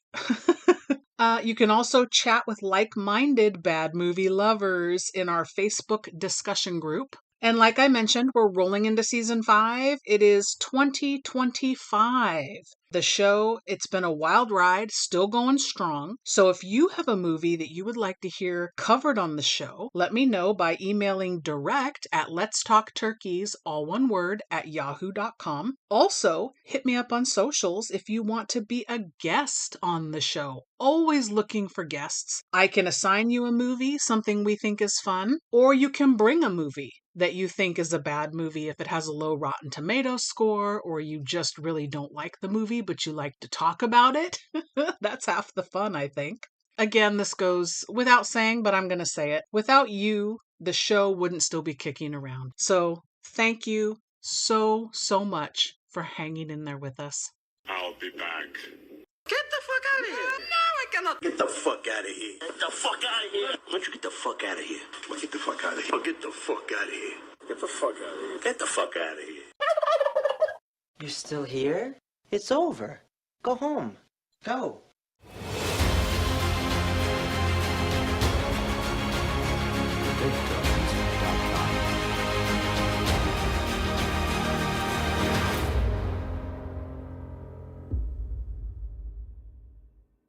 You can also chat with like-minded bad movie lovers in our Facebook discussion group. And like I mentioned, we're rolling into season 5. It is 2025. The show, it's been a wild ride, still going strong. So if you have a movie that you would like to hear covered on the show, let me know by emailing direct at letstalkturkeys, all one word, at yahoo.com. Also, hit me up on socials if you want to be a guest on the show. Always looking for guests. I can assign you a movie, something we think is fun, or you can bring a movie that you think is a bad movie if it has a low Rotten Tomatoes score, or you just really don't like the movie, but you like to talk about it. That's half the fun, I think. Again, this goes without saying, but I'm going to say it. Without you, the show wouldn't still be kicking around. So thank you so much for hanging in there with us. I'll be back. Get the fuck out of here. No, I cannot. Get the fuck out of here. Get the fuck out of here. Why don't you get the fuck out of here? Get the fuck out of here. Get the fuck out of here. Get the fuck out of here. Get the fuck out of here. You're still here? It's over. Go home. Go.